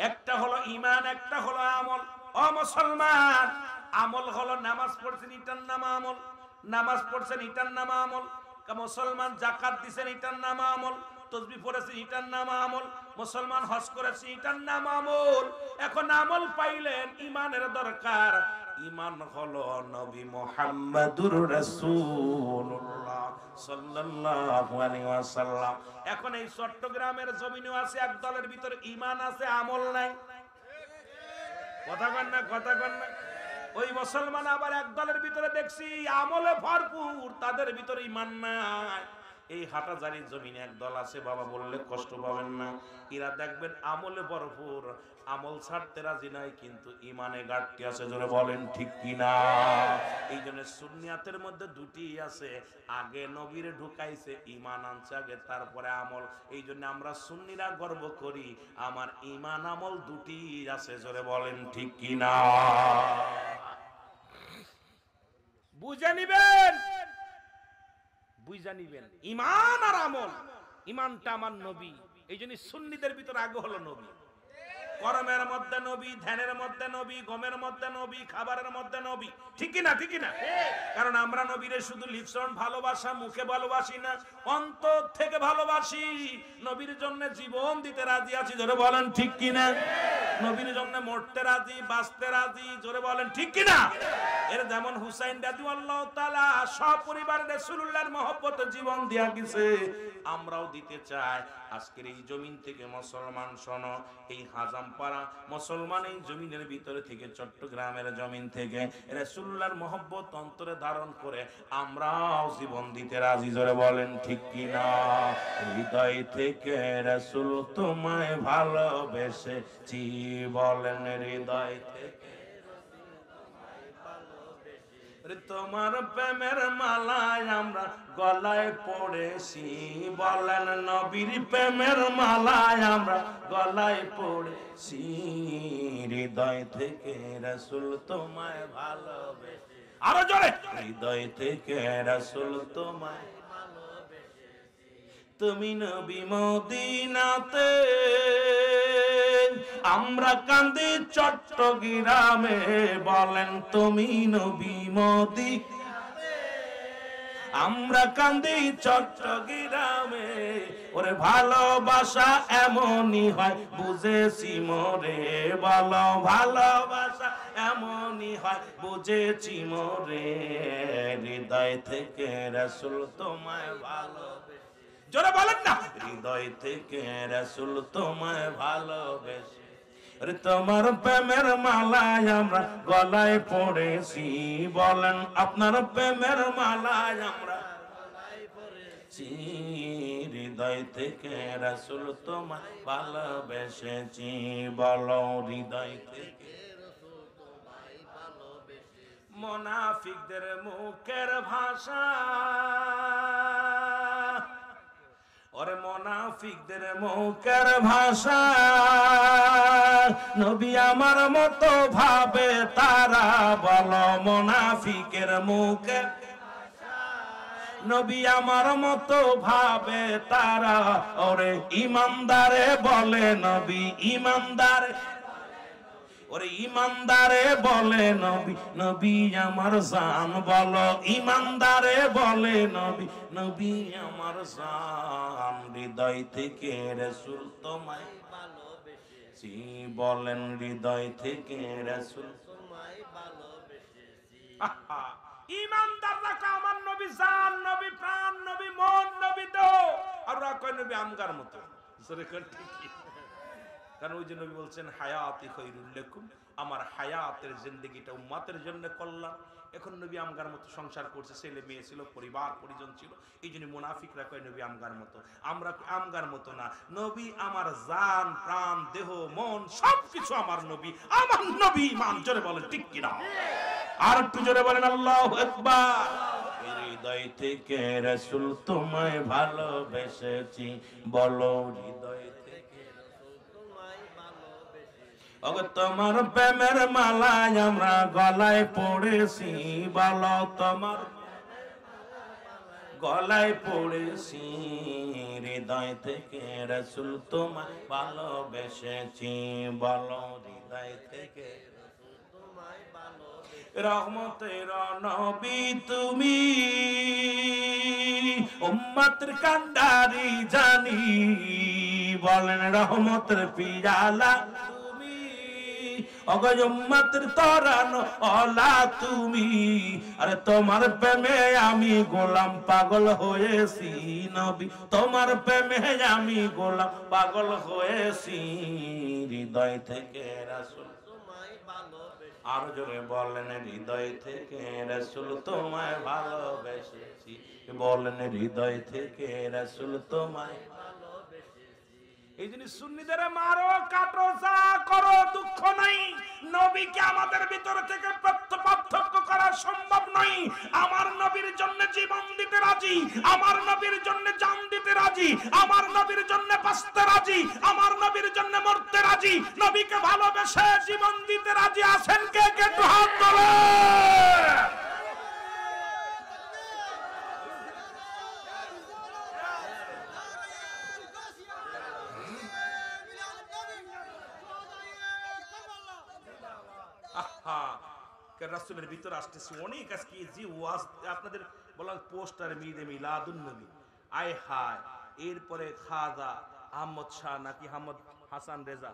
একটা হলো ঈমান, একটা হলো আমল। ও মুসলমান, আমল হলো নামাজ পড়ছেন, এটার নাম আমল। নামাজ পড়ছেন, এটার নাম আমল। মুসলমান যাকাত দিবেন, এটার নাম আমল। তাসবিহ পড়েছেন, এটার নাম আমল। মুসলমান হজ করেছেন, এটার নাম আমল। এখন আমল পাইলেন, ঈমানের দরকার। ঈমান হলো নবী মুহাম্মদুর রাসূলুল্লাহ সাল্লাল্লাহু আলাইহি ওয়াসাল্লাম। এখন এই চট্টগ্রামের জমিনেও আছে এক দলের ভিতরে ঈমান আছে, আমল নাই। কথা কন না, কথা কন না। ওই মুসলমান আবার এক দলের ভিতরে দেখছি আমলে ভরপুর, তাদের ভিতরে ঈমান নাই। এই হাটাজারির জমিনে এক দল আছে, বাবা বললে কষ্ট পাবেন না, এরা দেখবেন আমলে ভরপুর, আমল ছাড়তে রাজি নাই, কিন্তু ঈমানে ঘাটতি আছে। জোরে বলেন ঠিক কিনা? এই জন্য সুন্নিয়াতের মধ্যে দুটি আছে, আগে নবীরে ঢুকাইছে, ঈমান আনছে আগে, তারপরে আমল। এই জন্য আমরা সুন্নিরা গর্ব করি, আমার ঈমান আমল দুটি আছে। জোরে বলেন ঠিক কিনা? বুঝে নিবেন, বুঝে নিবেন ঈমান আর আমল। ঈমানটা আমার নবী, এই জন্য সুন্নিদের ভিতরে আগে হলো নবী। কর্মের মধ্যে নবী, ধ্যানের মধ্যে নবী, গমের মধ্যে নবী, খাবারের মধ্যে নবী। ঠিক কি না? ঠিক কি না? কারণ আমরা নবীরে শুধু লিপসন ভালোবাসা, মুখে ভালোবাসি না, অন্তর থেকে ভালোবাসি। নবীর জন্য জীবন দিতে রাজি আছি। জোরে বলেন ঠিক কি না? নবীর জন্য মরতে রাজি, বাঁচতে রাজি। জোরে বলেন ঠিক কি না? এর যেমন হুসাইন রাদিয়াল্লাহু তাআলা সপরিবার রাসূলুল্লাহর মহব্বতে জীবন দিয়া গেছে, আমরাও দিতে চাই। আজকের এই জমিন থেকে মুসলমান শোনো, এই হাজামপাড়া মুসলমান এই জমিনের ভিতরে থেকে, চট্টগ্রামের জমিন থেকে রাসূলুল্লাহর মহব্বত অন্তরে ধারণ করে আমরাও জীবন দিতে রাজি। জোরে বলেন ঠিক কি না? হৃদয় থেকে রাসূল তোমায় ভালোবেসেছি, বলেন হৃদয় থেকে তোমার প্রেমের মালায় আমরা গলায় পড়েছি, বলেন নবীর প্রেমের মালায় আমরা গলায় পড়েছি। হৃদয় থেকে রাসূল তোমায় ভালোবেসে, আরো জোরে, হৃদয় থেকে রাসূল তোমায় ভালোবেসেছি। তুমি নবী মদিনাতে, আমরা কান্দি চট্টগ্রামে, বলেন তুমি নবী মদিনাতে, আমরা কান্দি চট্টগ্রামে ওরে ভালোবাসা এমনই হয় বুঝেছি মোরে বলো ভালোবাসা এমনই হয় বুঝেছি মোরে হৃদয় থেকে রাসূল তোমায় ভালোবেসে জোরে বলেন না হৃদয় থেকে রাসূল তোমায় ভালোবেসে তোমার প্রেমের মালায় আমরা গলায় পড়েছি বলেন আপনার প্রেমের মালায় আমরা গলায় পড়েছি হৃদয় থেকে রাসূল তোমায় ভালোবেসেছি বলো হৃদয় থেকে রাসূল তোমায় ভালোবেসেছি মুনাফিকদের মুখের ভাষা ওরে মুনাফিকদের মুখের ভাষা নবী আমার মতো ভাবে তারা বলো মুনাফিকের মুখের ভাষা নবী আমার মতো ভাবে তারা ওরে ইমানদারে বলে নবী ইমানদারে ওরে ইমানদারে বলে নবী নবী আমার জান বলো ইমানদারে বলে নবী নবী আমার জান হৃদয় থেকে রাসূল তোমায় ভালোবেসেছি বলেন হৃদয় থেকে রাসূল তোমায় ভালোবেসেছি ইমানদাররা আমার নবী জান নবী প্রাণ নবী মন নবী দেহ আর ওরা কয় নবী আমগার মতো জোরে কর ঠিক কারণ ওই যে নবী বলছেন হায়াতি খায়রুল লাকুম আমার হায়াতের জিন্দেগিটা উম্মতের জন্য কল্যাণ এখন নবী আমগার মতো সংসার করছে ছেলে মেয়ে ছিল পরিবার পরিজন ছিল এইজন্য মুনাফিকরা কয় নবী আমগার মতো আমরা আমগার মতো না নবী আমার জান প্রাণ দেহ মন সবকিছু আমার নবী ইমান জোরে বলেন ঠিক কি না আর একটু জোরে বলেন আল্লাহু আকবার হৃদয় থেকে রাসূল তোমায় ভালোবেসেছি বলো হৃদয় তোমার প্রেমের মালায় আমরা গলায় পড়েছি বলো তোমার গলায় পড়েছি হৃদয় থেকে রাসূল তোমায় ভালোবেসেছি বলো হৃদয় থেকে রাসূল তোমায় ভালোবেসেছি রহমতের নবী তুমি উম্মতের কান্ডারি জানি বলেন রহমতের পিয়ালা অগজম্মাতের তরানো অলা তুমি আরে তোমার প্রেমে আমি গোলাম পাগল হয়েছি নবী তোমার প্রেমে আমি গোলাম পাগল হয়েছি হৃদয় থেকে রাসূল তোমায় ভালোবেসেছি আর জোরে বলেন হৃদয় থেকে রাসূল তোমায় ভালোবেসেছি বলেন হৃদয় থেকে রাসূল তোমায় এই জিনিস সুন্নিদের মারো কাটো যা করো দুঃখ নাই নবীকে আমাদের ভিতর থেকে পার্থক্য করা সম্ভব নয় আমার নবীর জন্য জীবন দিতে রাজি আমার নবীর জন্য জান দিতে রাজি আমার নবীর জন্য বাঁচতে রাজি আমার নবীর জন্য মরতে রাজি নবীকে ভালোবেসে জীবন দিতে রাজি আছেন কে কে একটু হাত তোলেন রাসূলের ভিতর আসতেছে অনেক আজকে জি ওয়াজ আপনাদের বললাম পোস্টারে মিদে মিলাদুন নবী আয় হায় এরপরে খাজা আহমদ শাহ নাকি আহমদ হাসান রেজা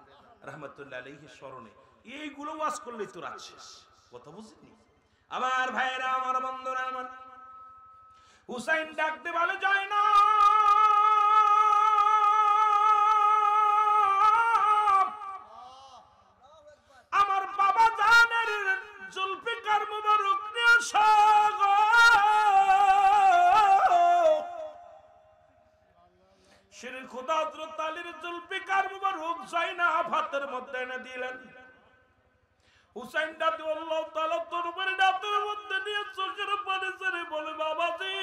রাহমাতুল্লাহ আলাইহির স্মরণে এইগুলো ওয়াজ করলেই তো রাত শেষ কথা বুঝিনি আমার ভাইরা আমার বন্ধুরা আমার হুসাইন ডাকতে বলে যায় না আমার বাবা জানের জুলফিকার মুবারক নিয়ে সাগো শ্রী খোদা হযরত আলীর জুলফিকার মুবারক জাইনাব হাতের মধ্যে এনে দিলেন হুসাইন রাদিয়াল্লাহু তাআলা তরবারি হাতের মধ্যে নিয়ে চোখের পানি ছেড়ে বলে বাবাজি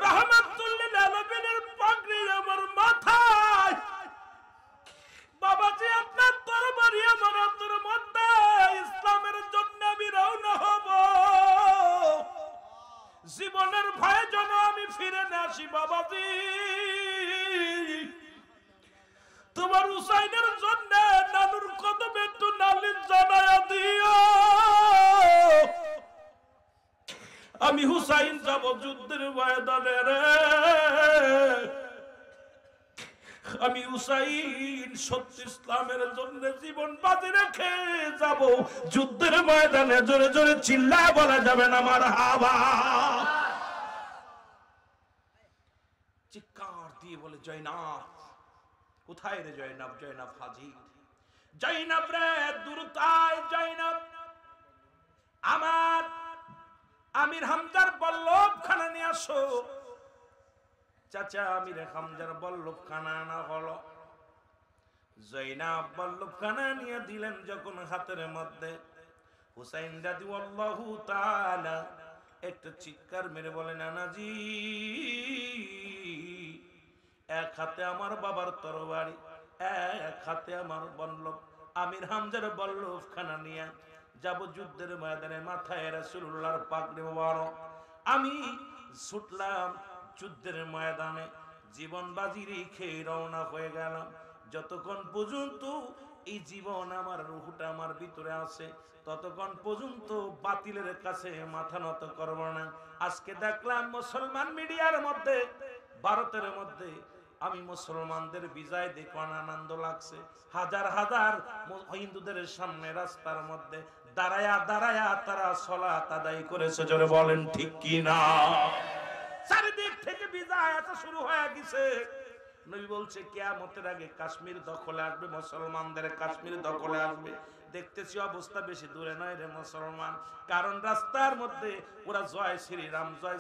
রাহমাতুল্লিল আলামিনের পাগড়ি আমার মাথায় বাবাজি আপনার তরবারি আমার হাতের মধ্যে ইসলামের জন্য আমি রওনা হব জীবনের ভয়ে যেন আমি ফিরে না আসি বাবাজি তোমার হুসাইনের জন্য নানুর কদমে একটু নালিশ জানায়া দিও আমি হুসাইন যাব যুদ্ধের ময়দানে রে, আমি হুসাইন সত্য ইসলামের জন্য জীবন বাজি রেখে যাব যুদ্ধের ময়দানে। জোরে জোরে চিল্লায় বলা যাবে না মারহাবা। চিৎকার দিয়ে বলে জয়নাব কোথায় রে জয়নাব? জয়নাব হাজির। জয়নাব রে দুরতায় জয়নাব আমার আমির হামজার বল্লভখানা নিয়ে আসো। চাচা আমির হামজার বল্লভখানা আনা হলো। জয়নাব বল্লভখানা নিয়ে দিলেন যখন হাতের মধ্যে, হুসাইন রাদিয়াল্লাহু তাআলা একটা চিৎকার মেরে বলেন নানাজি, এক হাতে আমার বাবার তরবারি, এক হাতে আমার বল্লভ। আমির হামজার বল্লভখানা নিয়ে যাব যুদ্ধের ময়দানে, মাথায় রাসূলুল্লাহর পাগড়ি মোবারক। আমি ছুটলাম যুদ্ধের ময়দানে, জীবন বাজি রেখে রওনা হয়ে গেলাম। যতক্ষণ পর্যন্ত এই জীবন আমার রুহটা আমার ভিতরে আছে ততক্ষণ পর্যন্ত বাতিলের কাছে মাথা নত করব না। আজকে দেখলাম মুসলমান মিডিয়ার মধ্যে, ভারতের মধ্যে আমি মুসলমানদের বিজয় দেখে আনন্দ লাগছে। হাজার হাজার হিন্দুদের সামনে রাস্তার মধ্যে দাঁড়ায়া দাঁড়ায়া তারা সালাত আদায় করেছে। জোরে বলেন ঠিক কি না? চারিদিক থেকে বিজয় আসা শুরু হয়ে গেছে। নবী বলছে কিয়ামতের আগে কাশ্মীর দখলে আসবে, মুসলমানদের কাশ্মীর দখলে আসবে। দেখতেছি অবস্থা বেশি দূরে নয় রে মুসলমান, কারণ রাস্তার মধ্যে ওরা জয়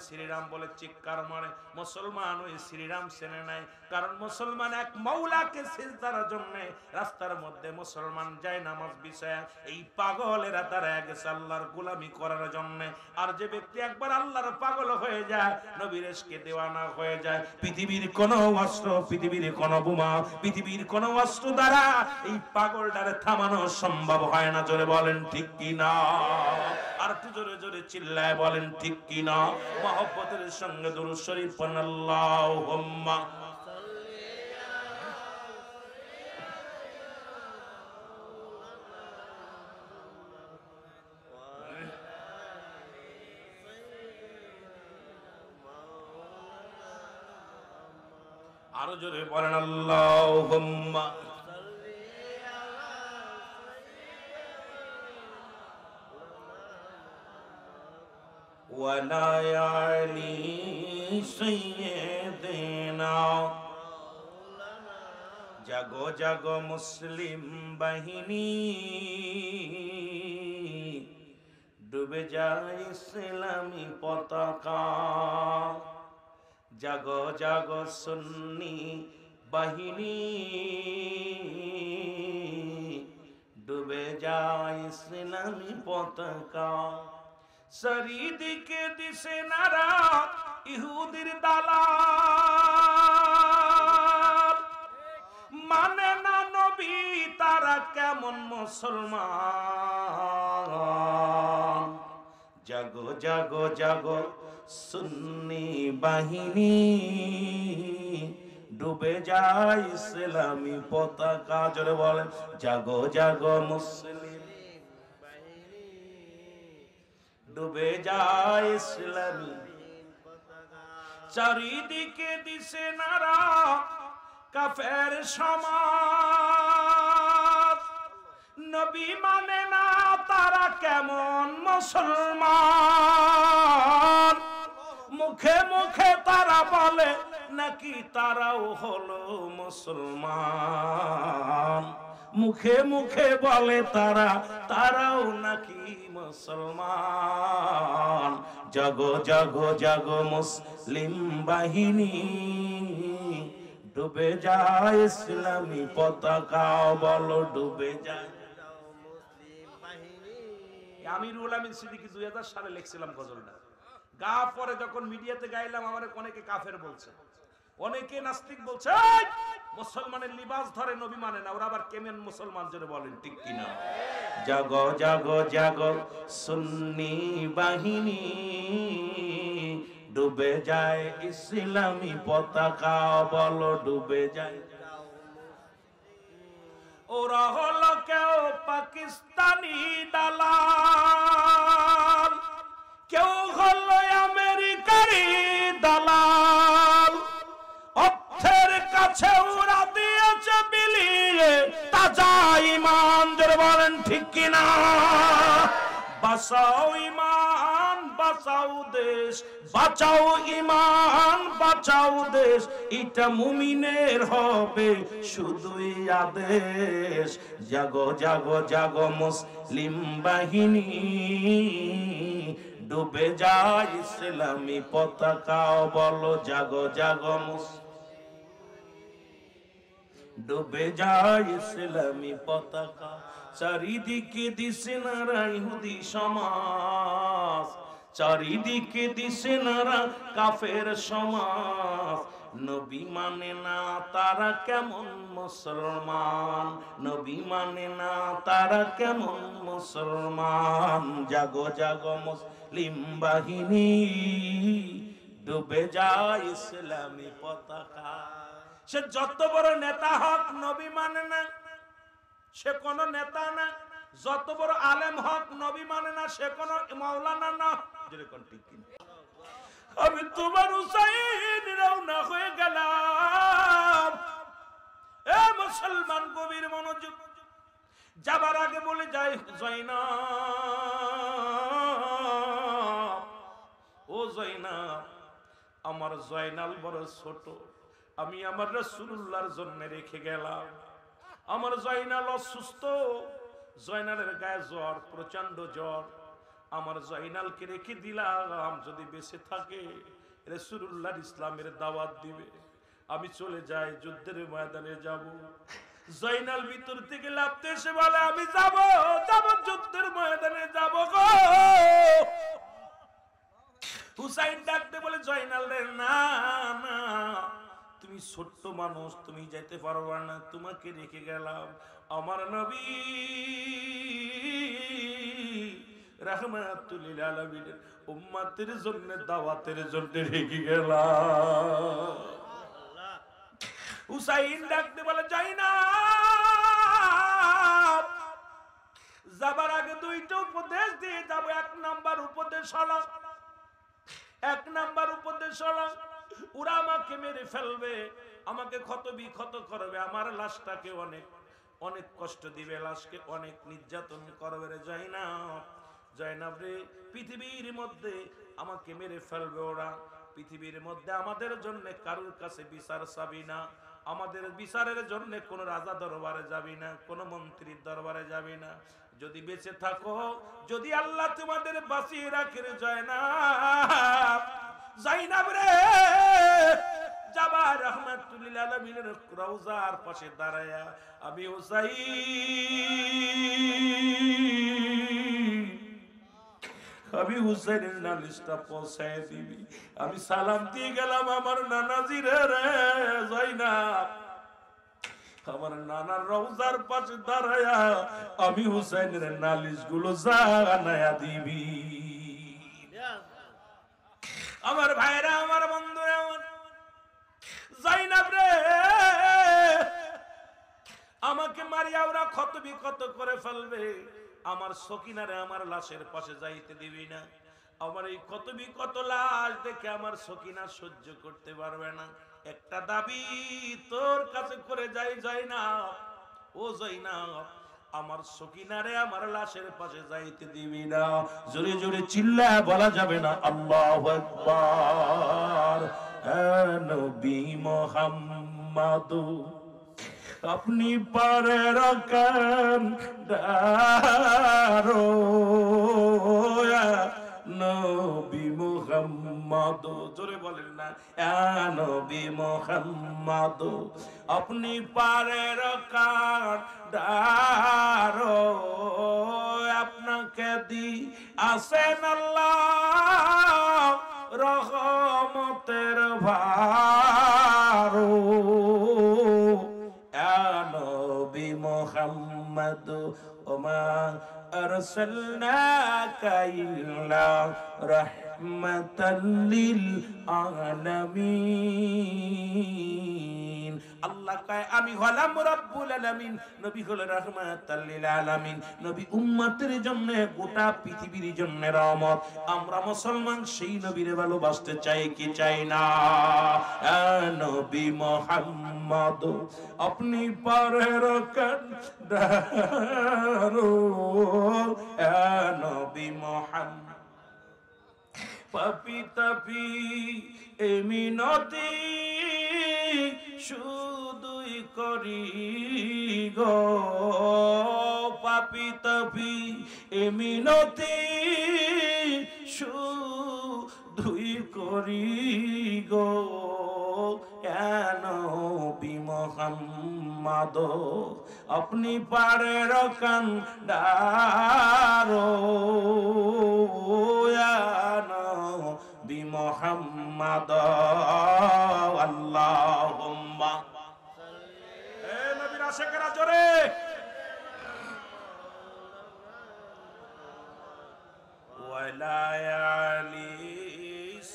শ্রীরাম বলে চিৎকার মারে। মুসলমান ওই শ্রীরাম চেনে নাই, কারণ মুসলমান এক মৌলাকে সিজদার জন্য রাস্তার মধ্যে মুসলমান যায় নামাজ বিছায়া। এই পাগলেরা দাঁড়ায় গেছে আল্লাহর গোলামি করার জন্য। আর যে ব্যক্তি একবার আল্লাহর পাগল হয়ে যায়, নবীর ইশকে দেওয়ানা হয়ে যায়, পৃথিবীর কোনো অস্ত্র, পৃথিবীর কোনো বোমা, পৃথিবীর কোনো অস্ত্র দ্বারা এই পাগলটারে থামানো সম্ভব হয় না। জোরে বলেন ঠিক কি না? আর একটু জোরে জোরে চিল্লায় বলেন ঠিক কি না? মহব্বতের সঙ্গে দুরূদ শরীফ পড়ুন। আল্লাহুম্মা আরো জোরে বলেন আল্লাহুম্মা ওয়ালা আলি সাইয়্যিদিনা। জাগো জাগো মুসলিম বাহিনী, ডুবে যায় ইসলামী পতাকা। জাগো জাগো সুন্নি বাহিনী, ডুবে যায় ইসলামী পতাকা। চারিদিকে দিশে নারা ইহুদির দালাল, মানে না নবী তারা কেমন মুসলমান। জাগো জাগো জাগো সুন্নি বাহিনী, ডুবে যায় ইসলামী পতাকা। জোরে বলেন জাগো জাগো মুসলিম বাহিনী, ডুবে যায় ইসলামী পতাকা। চারিদিকে দিশে নারা কাফের সমাজ, নবী মানে না তারা কেমন মুসলমান। মুখে মুখে তারা বলে নাকি তারাও হলো মুসলমান। মুখে মুখে বলে তারাও নাকি মুসলমান। জাগো জাগো জাগো মুসলিম বাহিনী, ডুবে যায় ইসলামী পতাকা। বলো ডুবে যায় মুসলিম বাহিনী। আমিরুল আমিন সিদ্দিকী 2000 সালে লিখছিলাম গজলটা। গা পরে যখন মিডিয়াতে গাইলাম আমার অনেকে কাফের বলছে, অনেকে নাস্তিক বলছে মুসলমানের লিবাস ধরে নবী মানে না। ওরা আবার কেমন মুসলমান জোরে বলেন ঠিক কিনা? জাগো জাগো জাগো সুন্নি বাহিনী, ডুবে যায় ইসলামী পতাকা। বলো ডুবে যায়। ওরা হলো কেউ পাকিস্তানি দালাল, কেউ হলো কিনা? বাঁচাও ইমান, বাঁচাও দেশ, বাঁচাও ইমান, বাঁচাও দেশ, এটা মুমিনের হবে শুধুই আদেশ। জাগো জাগো জাগো মুসলিম বাহিনী, ডুবে যায় ইসলামী পতাকা, বলো জাগো জাগো ডুবে যায় ইসলামী পতাকা। চারিদিকে দিশেনারা ইহুদি সমাজ, চারিদিকে দিশেনারা কাফের সমাজ। নবী মানে না তারা কেমন মুসলমান, নবী মানে না তারা কেমন মুসলমান। জাগো জাগো মুসলিম বাহিনী, ডুবে যায় ইসলামী পতাকা। সে যত বড় নেতা হক, নবী মানে না, সে কোন নেতা না। যত বড় আলেম হক, নবী মানে না, সে কোন মাওলানা না। যেরকম ঠিক কিনা? আমি তোমার হুসাইন রওনা হয়ে গেলাম। এ মুসলমান, গভীর মনোযোগ। যাবার আগে বলে যাই, জয়নাব, ও জয়নাব, আমার জয়নাল বড় ছোট, আমি আমার রাসূলুল্লাহর জন্য রেখে গেলাম। আমার জয়নাল অসুস্থ, জয়নালের গায়ে জ্বর, প্রচন্ড জ্বর। আমার জয়নালকে রেখে দিলাম, যদি বেঁচে থাকে রাসূলুল্লাহর ইসলামের দাওয়াত দিবে। আমি চলে যাই, যুদ্ধের ময়দানে যাব। জয়নাল ভিতর থেকে লাফতে এসে বলে, আমি যাব, যাব, যুদ্ধের ময়দানে যাব গো। হুসাইন ডাকতে বলে, জয়নাল রে, না না, তুমি ছোট্ট মানুষ, তুমি যেতে পারবা না, তোমাকে রেখে গেলাম। আমার নবী রাহমাতুল লিল আলামিন উম্মতের জন্য, দাওয়াতের জন্য রেখে গেলাম। হুসাইন ডাকতে বলে, যাই না, যাবার আগে দুইটা উপদেশ দিয়ে যাবো। এক নাম্বার উপদেশ হলো, এক নাম্বার উপদেশ হলো, ওরা আমাকে মেরে ফেলবে, আমাকে ক্ষত বিক্ষত করবে, আমার লাশটাকে অনেক অনেক কষ্ট দিবে, লাশকে অনেক নির্যাতন করবে রে জয়নাব। জয়নাব রে, পৃথিবীর মধ্যে আমাকে মেরে ফেলবে ওরা, পৃথিবীর মধ্যে আমাদের জন্য কারোর কাছে বিচার চাবি না, আমাদের বিচারের জন্য কোন রাজা দরবারে যাবি না, কোন মন্ত্রীর দরবারে যাবি না। যদি বেঁচে থাকো, যদি আল্লাহ তোমাদের বাঁচিয়ে রাখে রে জয়নাব, জয়নাব রে, যাবা রাহমাতুল লিল আলামিনের রওজার পাশে দাঁড়ায়া আমি হুসাইনের নালিশটা পৌঁছায় দিবি। আমি সালাম দিয়ে গেলাম আমার নানাজির রে জয়নাব, আমার নানার রওজার পাশে দাঁড়ায়া আমি হুসাইনের নালিশ গুলো জানায়া দিবি। আমার ভাইরা, আমার বন্ধুরা, আমার জয়নাব রে, আমাকে মারিয়া ওরা ক্ষত বিক্ষত করে ফেলবে, আমার সকিনারে আমার লাশের পাশে যাইতে দিবি না। আমার এই ক্ষত বিক্ষত লাশ দেখে আমার সকিনা সহ্য করতে পারবে না। একটা দাবি তোর কাছে করে যাই জয়নাব, ও জয়নাব, আমার সকিনারে আমার লাশের পাশে যাইতে দিবি না। জোরে জোরে চিল্লায় বলা যাবে না আল্লাহু আকবার। নবী মুহাম্মদ আপনি পারে রাখেন দারো, নবী মুহাম্মদ, জোরে বলেন না, নবী মুহাম্মদ আপনি পারে রাখেন দারো, আপনাকে দি আসেন আল্লাহ রহমতের ভারো। নবী মুহাম্মদ ওমা আরসালনাকা ইল্লা রাহমাতাল লিল আলামিন। আল্লাহ কয় আমি হলাম রব্বুল আলামিন, নবী হলেন রাহমাতাল লিল আলামিন। নবী উম্মতের জন্য, গোটা পৃথিবীর জন্য রহমত। আমরা মুসলমান সেই নবীরে ভালোবাসতে চাই কি চাই না? নবী মুহাম্মদ আপনি পারে রকন দারো, নবী মুহাম্মদ পাপি তাপি এমিনতি শুধুই করি গো, পাপি তাপি এমিনতি শুধুই করি গো, নবী মুহাম্মদ আপনি পারে রকন দারো, নবী মুহাম্মদ আল্লাহুম্মা এ নবীর আশিকেরা জোরে ওয়ালা আলি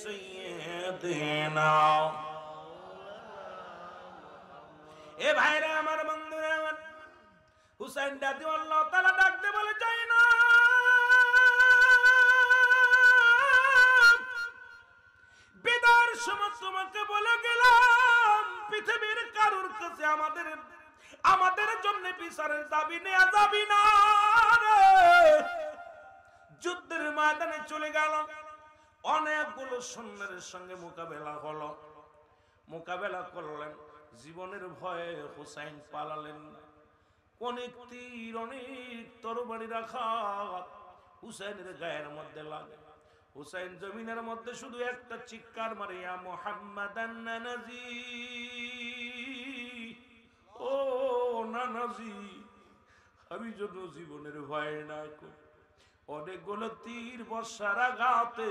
সাইয়্যিদিনা। এ ভাইরা আমার, বন্ধুরা আমার, হুসাইন রাদিয়াল্লাহু তাআলা ডাকতে বলে যাই না, বিদায়ের সময় তোমাকে বলে গেলাম পৃথিবীর কারোর কাছে আমাদের জন্য বিচারের দাবি নেওয়া যাবি না। যুদ্ধের ময়দানে চলে গেল, অনেকগুলো সৈন্যের সঙ্গে মোকাবেলা হলো, মোকাবেলা করলেন। জীবনের ভয়ে হুসাইন পালালেন। অনেক তীর, অনেক তরবারির আঘাত হুসাইনের গায়ের মধ্যে লাগে। হুসাইন জমিনের মধ্যে শুধু একটা চিৎকার মারে, ইয়া মুহাম্মাদান নানাজি, ও নানাজি, আমি যেন জীবনের ভয় না করি। অনেকগুলো তীর বর্ষার আঘাতে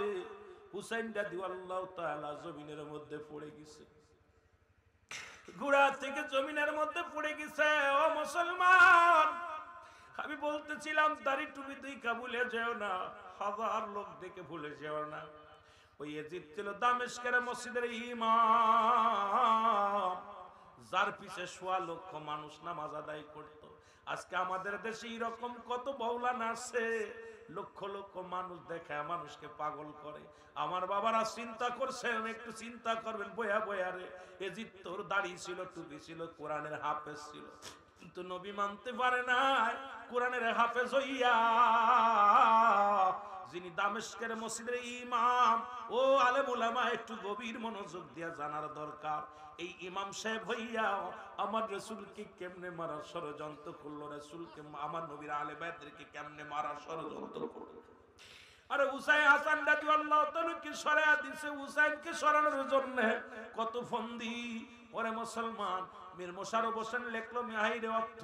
হুসাইন রাদিয়াল্লাহু তাআলা জমিনের মধ্যে পড়ে গেছে, ঘোড়া থেকে জমিনের মধ্যে পড়ে গেছে। ও মুসলমান, আমি বলতেছিলাম দাড়ি টুপি দেখে ভুলে যেও না, হাজার লোক দেখে ভুলে যেও না। ওই ইয়াজিদ ছিল দামেস্কের মসজিদের ইমাম, যার পিছে 1.25 লক্ষ মানুষ নামাজ আদায় করত। আজকে আমাদের দেশে এরকম কত মাওলানা আছে, লক্ষ লক্ষ মানুষ দেখে মানুষকে পাগল করে। আমার বাবারা চিন্তা করছেন, একটু চিন্তা করবেন, বয়া বয়া রে, ইয়াজিদ তোর দাড়ি ছিল, টুপি ছিল, কোরআনের হাফেজ ছিল, কিন্তু নবী মানতে পারে না। কোরআনের হাফেজ হইয়া যিনি দামেস্কের মসজিদের ইমাম, ও আলেম উলামা একটু গভীর মনোযোগ দিয়া জানার দরকার। এই ইমাম সাহেব হইয়া আমার রাসূলকে কেমনে মারার ষড়যন্ত্র করলো, রাসূলকে আমার নবীর আলে বাইতদেরকে কেমনে মারার ষড়যন্ত্র করলো। আরে হুসাইন হাসান রাদিয়াল্লাহু তাআলা কি সরায়া দিছে, হুসাইনকে সরানোর জন্য কত ফন্দি। ওরে মুসলমান, মীর মোশাররফ হোসেন লিখলো মিহাইরে অর্থ,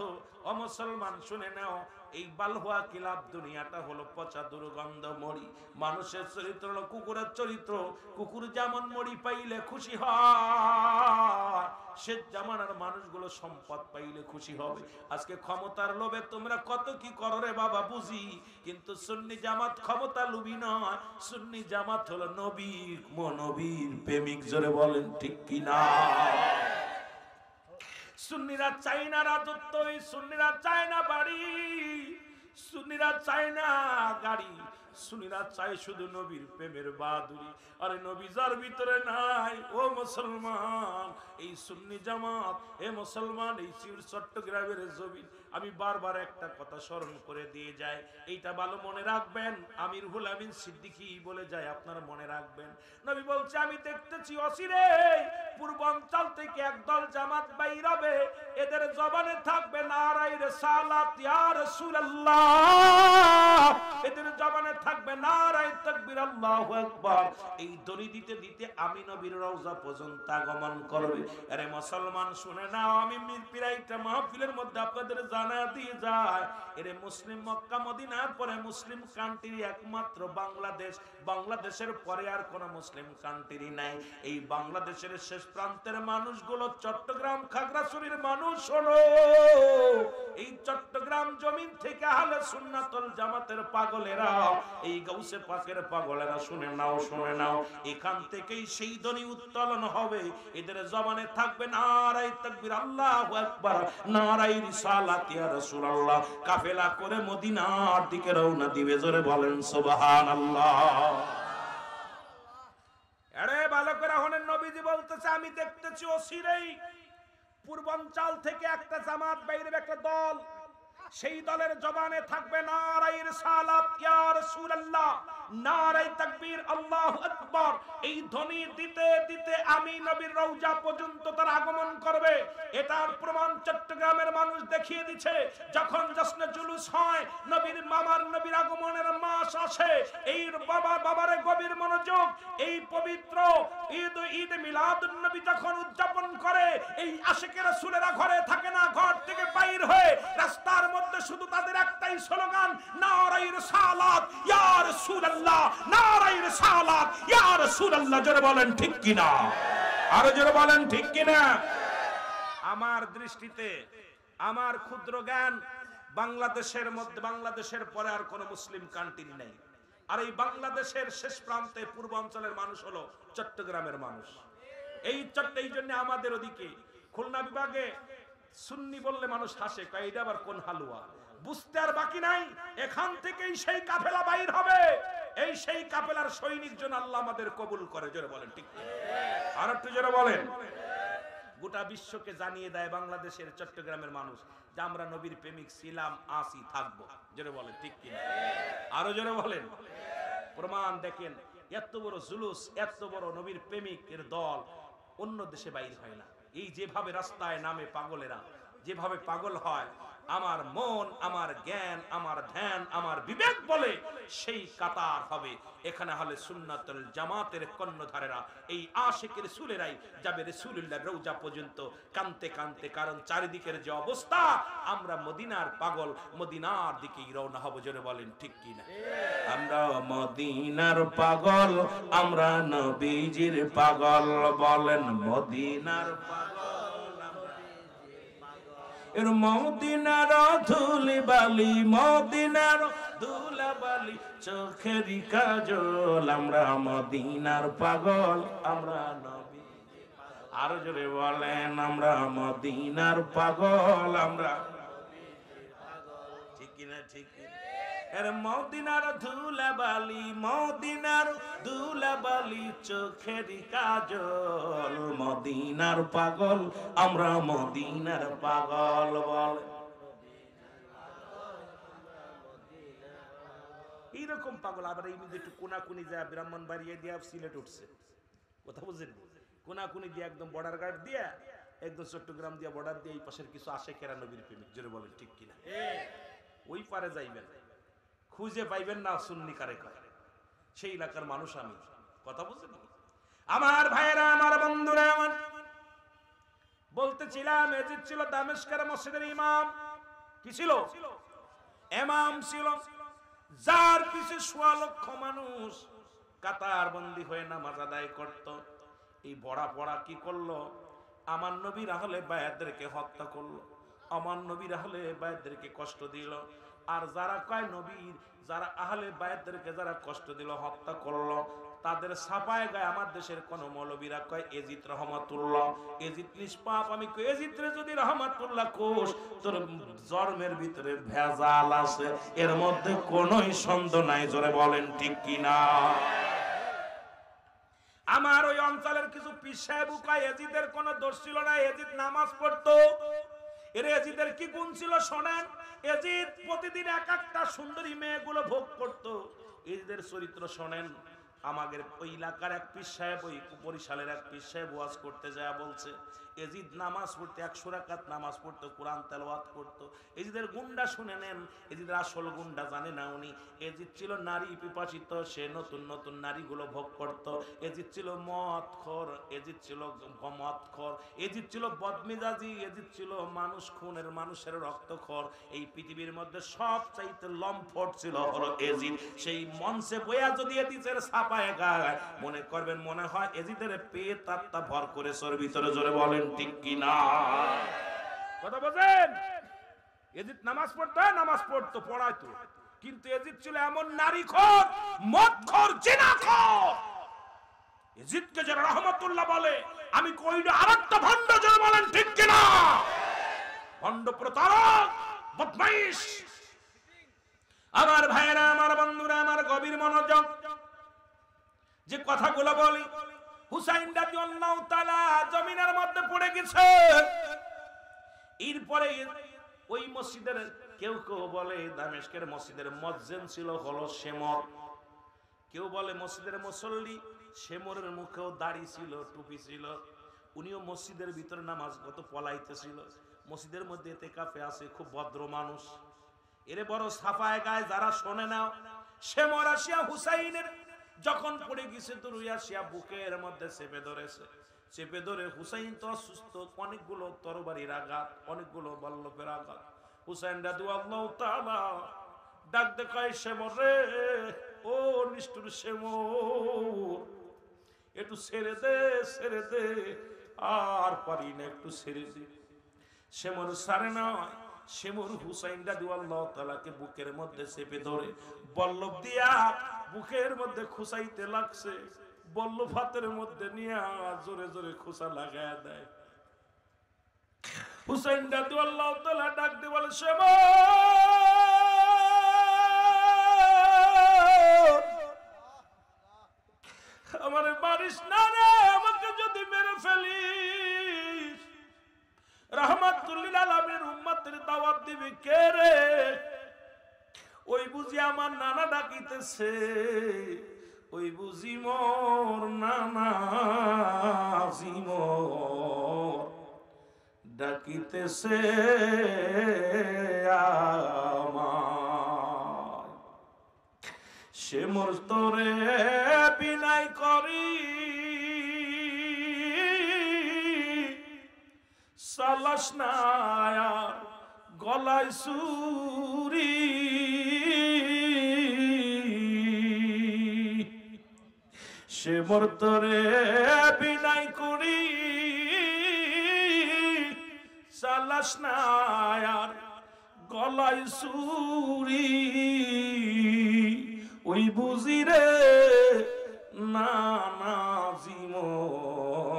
ও মুসলমান শুনে নাও, এই বালহুয়া কিলাব দুনিয়াটা হলো পচা দুর্গন্ধ মরি। মানুষের চরিত্র হলো কুকুরের চরিত্র, কুকুর যেমন মরি পাইলে খুশি হয়, সে জামানার মানুষগুলো সম্পদ পাইলে খুশি হবে। আজকে ক্ষমতার লোভে তোমরা কত কি করো রে বাবা বুঝি, কিন্তু সুন্নি জামাত ক্ষমতা লোভী নয়, সুন্নি জামাত হলো নবীর প্রেমিক। জোরে বলেন ঠিক কিনা? সুন্নিরা চাই না রাজত্ব, সুন্নিরা চায় না বাড়ি, সুন্নিরা চায় না গাড়ি, সুন্নিরা চায় শুধু নবীর প্রেমের বাহাদুরি। আরে নবী যার ভিতরে নাই, ও মুসলমান, এই সুন্নি জামাত, এ মুসলমান, এই চট্টগ্রামের জমিন, আমি বারবার একটা কথা স্মরণ করে দিয়ে যাই, এইটা ভালো মনে রাখবেন। আমির হুল আমিন সিদ্দিকী বলে যায়, আপনারা মনে রাখবেন। নবী বলছে, আমি দেখতেছি অচিরে পূর্বাঞ্চল থেকে একদল জামাত বাইর হবে, এদের জবানে থাকবে নারায়ে রিসালাত ইয়া রাসূলুল্লাহ, এদের জবানে থাকবে নারায়ে তাকবীর আল্লাহু আকবার। এই দড়ি দিতে দিতে আমি নবীর রওজা পর্যন্ত আগমন করবে। আরে মুসলমান শুনে নাও, আমি মিরপিরাইটা মাহফিলের মধ্যে আপনাদের জানা দিয়ে যায়, এরে মুসলিম মক্কা মদিনার পরে মুসলিম কান্ট্রি একমাত্র বাংলাদেশ, বাংলাদেশের পরে আর কোন মুসলিম কান্ট্রি নাই। এই বাংলাদেশের শেষ প্রান্তের মানুষগুলো চট্টগ্রাম খাগড়াছড়ির মানুষ হলো, এই চট্টগ্রাম জমিন থেকে আহলে সুন্নাতুল জামাতের পাগলেরা, এই গাউসে পাকের পাগলেরা শুনে নাও, এখান থেকেই সেই ধ্বনি উত্তোলন হবে। এদের জবানে থাকবে নারায়ে তাকবীর, আল্লাহু আকবার, নারায়ে রিসালাত ইয়া রাসূলুল্লাহ। কাফেলা করে মদিনার দিকে রওনা দিবে, জোরে বলেন সুবহানাল্লাহ। আরে ভালো করে হলেন, নবীজি বলতেছে আমি দেখতেছি অচিরেই পূর্বাঞ্চল থেকে একটা জামাত বাইরে একটা দল, সেই দলের জবানে থাকবে নারায়ে রিসালাত ইয়া রাসূলুল্লাহ, নারায়ে তাকবীর, আল্লাহু আকবার। এই ধ্বনি দিতে দিতে আমি নবীর রওজা পর্যন্ত তার আগমন করবে। এটার প্রমাণ চট্টগ্রামের মানুষ দেখিয়ে দিচ্ছে। যখন জশ্নে জুলুস হয়, নবীর মামার নবীর আগমনের মাস আসে, এই বাবারে গভীর মনোযোগ, এই পবিত্র ঈদ মিলাদুন নবী যখন উদযাপন করে, এই আশিকে রাসূলেরা ঘরে থাকে না, ঘর থেকে বাইর হয়ে রাস্তার মধ্যে শুধু তাদের একটাই স্লোগান, নারায়ে রিসালাত ইয়া রাসূলুল্লাহ, নারায়ে রিসালাত ইয়া রাসূলুল্লাহ। জোরে বলেন ঠিক কিনা, আরো জোরে বলেন ঠিক কিনা। আমার দৃষ্টিতে, আমার ক্ষুদ্র জ্ঞান, বাংলাদেশের মধ্যে, বাংলাদেশের পরে আর কোন মুসলিম কান্ট্রি নেই। আর এই বাংলাদেশের শেষ প্রান্তে পূর্বাঞ্চলের মানুষ হলো চট্টগ্রামের মানুষ। এই জন্য আমাদের ওদিকে খুলনা বিভাগে সুন্নি বললে মানুষ হাসে, কয় এটা আবার কোন হালুয়া, বুঝতে আর বাকি নাই। এখান থেকেই সেই কাফেলা বাইর হবে, এই সেই কাফেলার সৈনিক জন আল্লাহ আমাদের কবুল করে। জোরে বলেন ঠিক কিনা, আর একটু জোরে বলেন। গোটা বিশ্বকে জানিয়ে দেয় বাংলাদেশের চট্টগ্রামের মানুষ যে আমরা নবীর প্রেমিক ছিলাম, আসি, থাকবো। জোরে বলেন ঠিক কিনা, আরো জোরে বলেন। প্রমাণ দেখেন, এত বড় জুলুস, এত বড় নবীর প্রেমিকের দল অন্য দেশে বাইর হয় না। এই যেভাবে রাস্তায় নামে পাগলেরা, যেভাবে পাগল হয়, আমার মন, আমার জ্ঞান, আমার ধ্যান, আমার বিবেক বলে সেই কাতার হবে। এখানে হলে সুন্নাতুল জামাতের কর্ণধারেরা, এই আশিকের রাসূলেরাই যাবে রাসূলুল্লাহর রওজা পর্যন্ত কানতে কানতে। কারণ চারিদিকের যে অবস্থা, আমরা মদিনার পাগল, মদিনার দিকেই রওনা হব। জোরে বলেন ঠিক কিনা। আমরা মদিনার পাগল, আমরা নবীজির পাগল, বলেন মদিনার পাগল। এর মদিনার ধুলি বালি, মদিনার ধুলা বালি, চোখেরই কাজল, আমরা মদিনার পাগল, আমরা নবী। আরো জোরে বলেন, আমরা মদিনার পাগল, আমরা ঠিক কিনা, ঠিক কিনা। এর মদিনার ধুলা বালি, মদিনার ধুলা বালি, চোখেরই কাজল, মদিনার পাগল, আমরা মদিনার পাগল, বল। এইরকম পাগল আবার এই একটু কোনাকুনি যায়, ব্রাহ্মণবাড়িয়া দিয়ে সিলেট উঠছে, কথা বুঝেন, কোনাকুনি দিয়ে একদম বর্ডার গার্ড দিয়ে, একদম চট্টগ্রাম দিয়ে বর্ডার দিয়ে এই পাশের কিছু আশিকেরা নবীর প্রেমিক। জোরে বলেন ঠিক কিনা। ওই পারে যাইবেন, খুঁজে পাইবেন না সুন্নি কারে কয়, সেই এলাকার মানুষ আমি, কথা বুঝছেন। আমার ভাইয়েরা, আমার বন্ধুরা, আমার বলতেছিলাম, এজিদ ছিল দামেস্কের মসজিদের ইমাম। কি ছিল? ইমাম ছিল, যার পিছে ১৬ লক্ষ মানুষ কাতার বন্দী হয়ে নামাজ আদায় করত। এই বড়া কি করলো? আমার নবীর আহলে বায়াতদেরকে হত্যা করলো, আমার নবীর আহলে বায়াতদেরকে কষ্ট দিল। আর যারা কয় নবীর, যারা আহলে বায়াতদেরকে যারা কষ্ট দিল, হত্যা করলো, তাদের ছাপায় গায় আমার দেশের কোন মৌলবীরা কয় এজিদ রহমাতুল্লাহ, এজিদ নিষ্পাপ। আমি কই, এজিদরে যদি রহমাতুল্লাহ কোষ, তোর জন্মের ভিতরে ভেজাল আছে, এর মধ্যে কোনোই সন্দেহ নাই। জোরে বলেন ঠিক কিনা। আমার ওই অঞ্চলের কিছু পীর সাহেব কয় এজিদের কোনো দোষ ছিল না, এজিদ নামাজ পড়তো। এর এজিদের কি গুণ ছিল শোনেন। এজিদ প্রতিদিন এক একটা সুন্দরী মেয়েগুলো ভোগ করত। এজিদের চরিত্র শোনেন। আমাদের ওই এলাকার এক পীর সাহেব, ওই বরিশালের এক পীর সাহেব ওয়াজ করতে যায় বলছে, এজিদ নামাজ পড়তে 100 রাকাত নামাজ পড়তো, কোরআন তেলাওয়াত করতো। এজিদের গুন্ডা শুনে নেন, এজিদের আসল গুন্ডা জানে না উনি। এজিদ ছিল নারী পিপাসিত, সে নতুন নতুন নারীগুলো ভোগ করত। এজিদ ছিল মদখোর, এজিদ ছিল মদখোর, এজিদ ছিল বদমেজাজি, এজিদ ছিল মানুষ খুনের, মানুষের রক্তখোর। এই পৃথিবীর মধ্যে সব চাইতে লম্পট ছিল হলো এজিদ। সেই মঞ্চে বইয়া যদি এজিদের ছাপায় গায়, মনে করবেন মনে হয় এজিদের পেট আত্মা ভর করে চোর ভিতরে। জোরে বলেন ঠিক কিনা, কথা বলেন। এজিদ নামাজ পড়তো, নামাজ পড়তো, পড়াইতো, কিন্তু এজিদ ছিল এমন নারীখোর, মদখোর, জিনাখোর। এজিদকে যারা রহমতুল্লাহ বলে, আমি কইটা আরেকটা ভণ্ড যারা বলেন ঠিক কিনা? ভণ্ড, প্রতারক, বদমাইশ। আমার ভাইরা, আমার বন্ধুরা, আমার গভীর মনোযোগ, যে কথাগুলো বলি, হুসাইন রাদিয়াল্লাহু তাআলা জমিনের মধ্যে পড়ে গেছে। এরপরে ওই মসজিদের কেউ কেউ বলে দামেস্কের মসজিদের মুয়াজ্জিন ছিল হলো শেমর, কেউ বলে মসজিদের মুসল্লি। শেমরের মুখেও দাড়ি ছিল, টুপি ছিল, উনিও মসজিদের ভিতরে নামাজ কত পলাইতেছিল। মসজিদের মধ্যে ইতিকাফে আছে, খুব ভদ্র মানুষ। এরে বড় সাফায় গায়, যারা শোনে না। শেমর আসিয়া হুসাইনের যখন পড়ে গেছে তো রুইয়াসিয়া বুকের মধ্যে চেপে ধরেছে। চেপে ধরে হুসাইন তো অসুস্থ, অনেকগুলো তরবারির আঘাত, অনেকগুলো বল্লভের আঘাত। হুসাইন রাদিয়াল্লাহু তাআলা ডাক দেখায়, শেমর রে, ও নিষ্ঠুর শেমর, একটু ছেড়ে দে, ছেড়ে দে, আর পারি না, একটু ছেড়ে দে। শেমর সারে না। শেমর হুসাইন রাদিয়াল্লাহু তাআলাকে বুকের মধ্যে চেপে ধরে বল্লভ দিয়া বুকের মধ্যে খুসাইতে লাগছে। বল্লভ হাতের মধ্যে নিয়ে জোরে জোরে খুসা লাগায় দেয়। হুসাইন রাদিয়াল্লাহু তাআলা ডাক দিয়ে বলে, শেমর, আমারে মারিস না রে, আমাকে যদি মেরে ফেলিস রাহমাতুল লিল আলামিনের উম্মতের দাওয়াত দিবি কে রে? ওই বুঝি আমার নানা ডাকিতেছে, ওই বুঝি মোর নানা জিমর ডাকিতেছে আমায়। সে মোর তোরে বিনাই করি সালাস না আর গলায় সুরি। সে মোর তোরে বিনাই করি সালাস না আর গলায় সুরি। ওই বুঝি রে নানা জিমর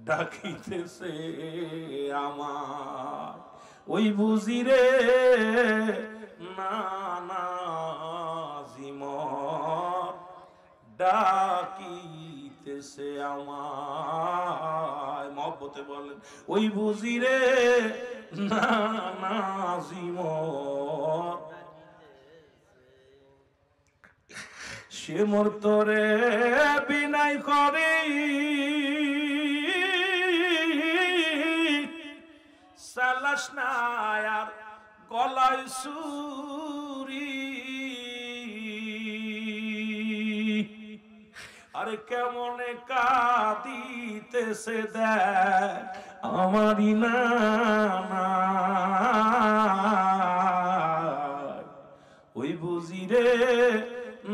ডাকিতেছে আমার। ওই বুঝি রে নানা জিমর ডাকিতেছে আমায়। মহব্বতে বলেন, ওই বুঝি রে নানা জিমর। সে মোর তোরে বিনাই করে সালাস না আর গলায় সুরি। আরে কেমনে কাঁদিতেছে দেখ আমারি নানা। ওই বুঝি রে